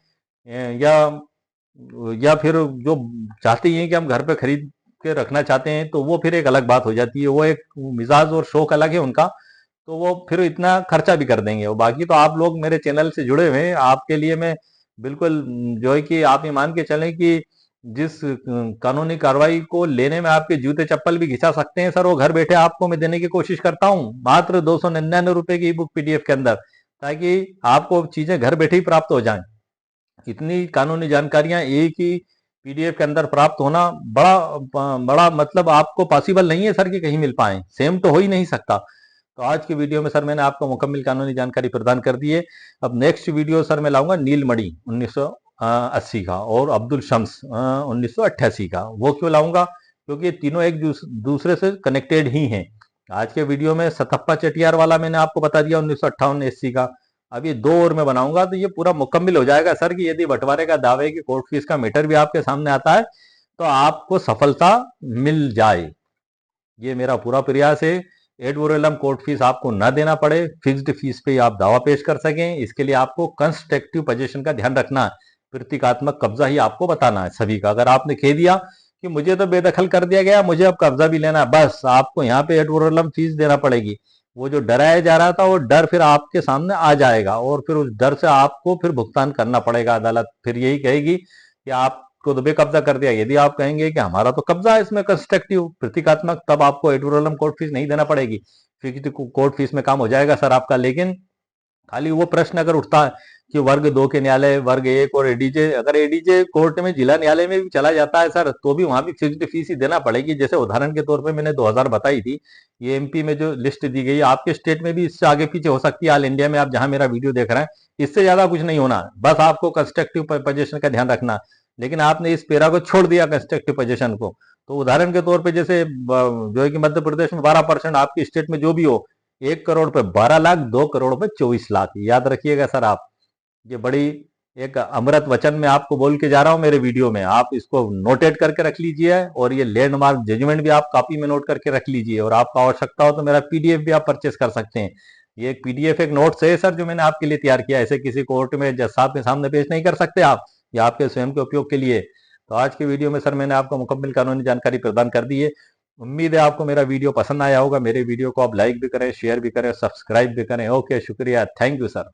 या फिर जो चाहते ही हैं कि हम घर पे खरीद के रखना चाहते हैं, तो वो फिर एक अलग बात हो जाती है, वो एक मिजाज और शौक अलग है उनका, तो वो फिर इतना खर्चा भी कर देंगे। और बाकी तो आप लोग मेरे चैनल से जुड़े हुए हैं, आपके लिए मैं बिल्कुल जो है कि आप ये मान के चलें कि जिस कानूनी कार्रवाई को लेने में आपके जूते चप्पल भी घिसा सकते हैं सर, वो घर बैठे आपको मैं देने की कोशिश करता हूँ मात्र 299 रुपए की ई बुक पीडीएफ के अंदर, ताकि आपको चीजें घर बैठे ही प्राप्त हो जाएं। इतनी कानूनी जानकारियां एक ही पीडीएफ के अंदर प्राप्त होना बड़ा बड़ा मतलब आपको पॉसिबल नहीं है सर कि कहीं मिल पाए, सेम तो हो ही नहीं सकता। तो आज की वीडियो में सर मैंने आपको मुकम्मल कानूनी जानकारी प्रदान कर दी है। अब नेक्स्ट वीडियो सर मैं लाऊंगा नीलमणि 1980 का और अब्दुल शम्स 1988 का। वो क्यों लाऊंगा? क्योंकि ये तीनों एक दूसरे से कनेक्टेड ही हैं। आज के वीडियो में सतप्पा चेटियार वाला मैंने आपको बता दिया 1958-80 का। अब ये 2 और मैं बनाऊंगा तो ये पूरा मुकम्मल हो जाएगा सर कि यदि बंटवारे का दावे की कोर्ट फीस का मैटर भी आपके सामने आता है तो आपको सफलता मिल जाए। ये मेरा पूरा प्रयास है। एड वोरेलम कोर्ट फीस आपको ना देना पड़े, फिक्स्ड फीस पे आप दावा पेश कर सकें, इसके लिए आपको कंस्ट्रक्टिव पोजीशन का ध्यान रखना है। प्रतीकात्मक कब्जा ही आपको बताना है सभी का। अगर आपने कह दिया कि मुझे तो बेदखल कर दिया गया, मुझे अब कब्जा भी लेना है, बस आपको यहाँ पे एड वोरेलम फीस देना पड़ेगी। वो जो डराया जा रहा था वो डर फिर आपके सामने आ जाएगा और फिर उस डर से आपको फिर भुगतान करना पड़ेगा। अदालत फिर यही कहेगी कि आपको तो बेकब्जा कर दिया। यदि आप कहेंगे कि हमारा तो कब्जा है इसमें कंस्ट्रक्टिव प्रतीकात्मक, तब आपको एडवोरम कोर्ट फीस नहीं देना पड़ेगी, फिक्स्ड कोर्ट फीस में काम हो जाएगा सर आपका। लेकिन खाली वो प्रश्न अगर उठता है कि वर्ग 2 के न्यायालय, वर्ग 1 और एडीजे, अगर एडीजे कोर्ट में जिला न्यायालय में भी चला जाता है सर तो भी वहां भी फिक्स्ड फीस ही देना पड़ेगी। जैसे उदाहरण के तौर पे मैंने 2000 बताई थी, ये एमपी में जो लिस्ट दी गई है, आपके स्टेट में भी इससे आगे पीछे हो सकती है। ऑल इंडिया में आप जहां मेरा वीडियो देख रहे हैं, इससे ज्यादा कुछ नहीं होना, बस आपको कंस्ट्रक्टिव पोजीशन का ध्यान रखना। लेकिन आपने इस पेरा को छोड़ दिया कंस्ट्रक्टिव पोजीशन को, तो उदाहरण के तौर पर जैसे जो है कि मध्य प्रदेश में 12% आपकी स्टेट में जो भी हो, 1 करोड़ पे 12 लाख, 2 करोड़ पे 24 लाख, याद रखिएगा सर आप। ये बड़ी एक अमृत वचन में आपको बोल के जा रहा हूं मेरे वीडियो में, आप इसको नोटेट करके रख लीजिए और ये लैंडमार्क जजमेंट भी आप कॉपी में नोट करके रख लीजिए। और आपको आवश्यकता हो तो मेरा पीडीएफ भी आप परचेस कर सकते हैं। ये एक पीडीएफ एक नोट्स है सर जो मैंने आपके लिए तैयार किया, ऐसे किसी कोर्ट में जज साहब के सामने पेश नहीं कर सकते आप, या आपके स्वयं के उपयोग के लिए। तो आज की वीडियो में सर मैंने आपको मुकम्मल कानूनी जानकारी प्रदान कर दी है। उम्मीद है आपको मेरा वीडियो पसंद आया होगा। मेरे वीडियो को आप लाइक भी करें, शेयर भी करें, सब्सक्राइब भी करें। ओके, शुक्रिया, थैंक यू सर।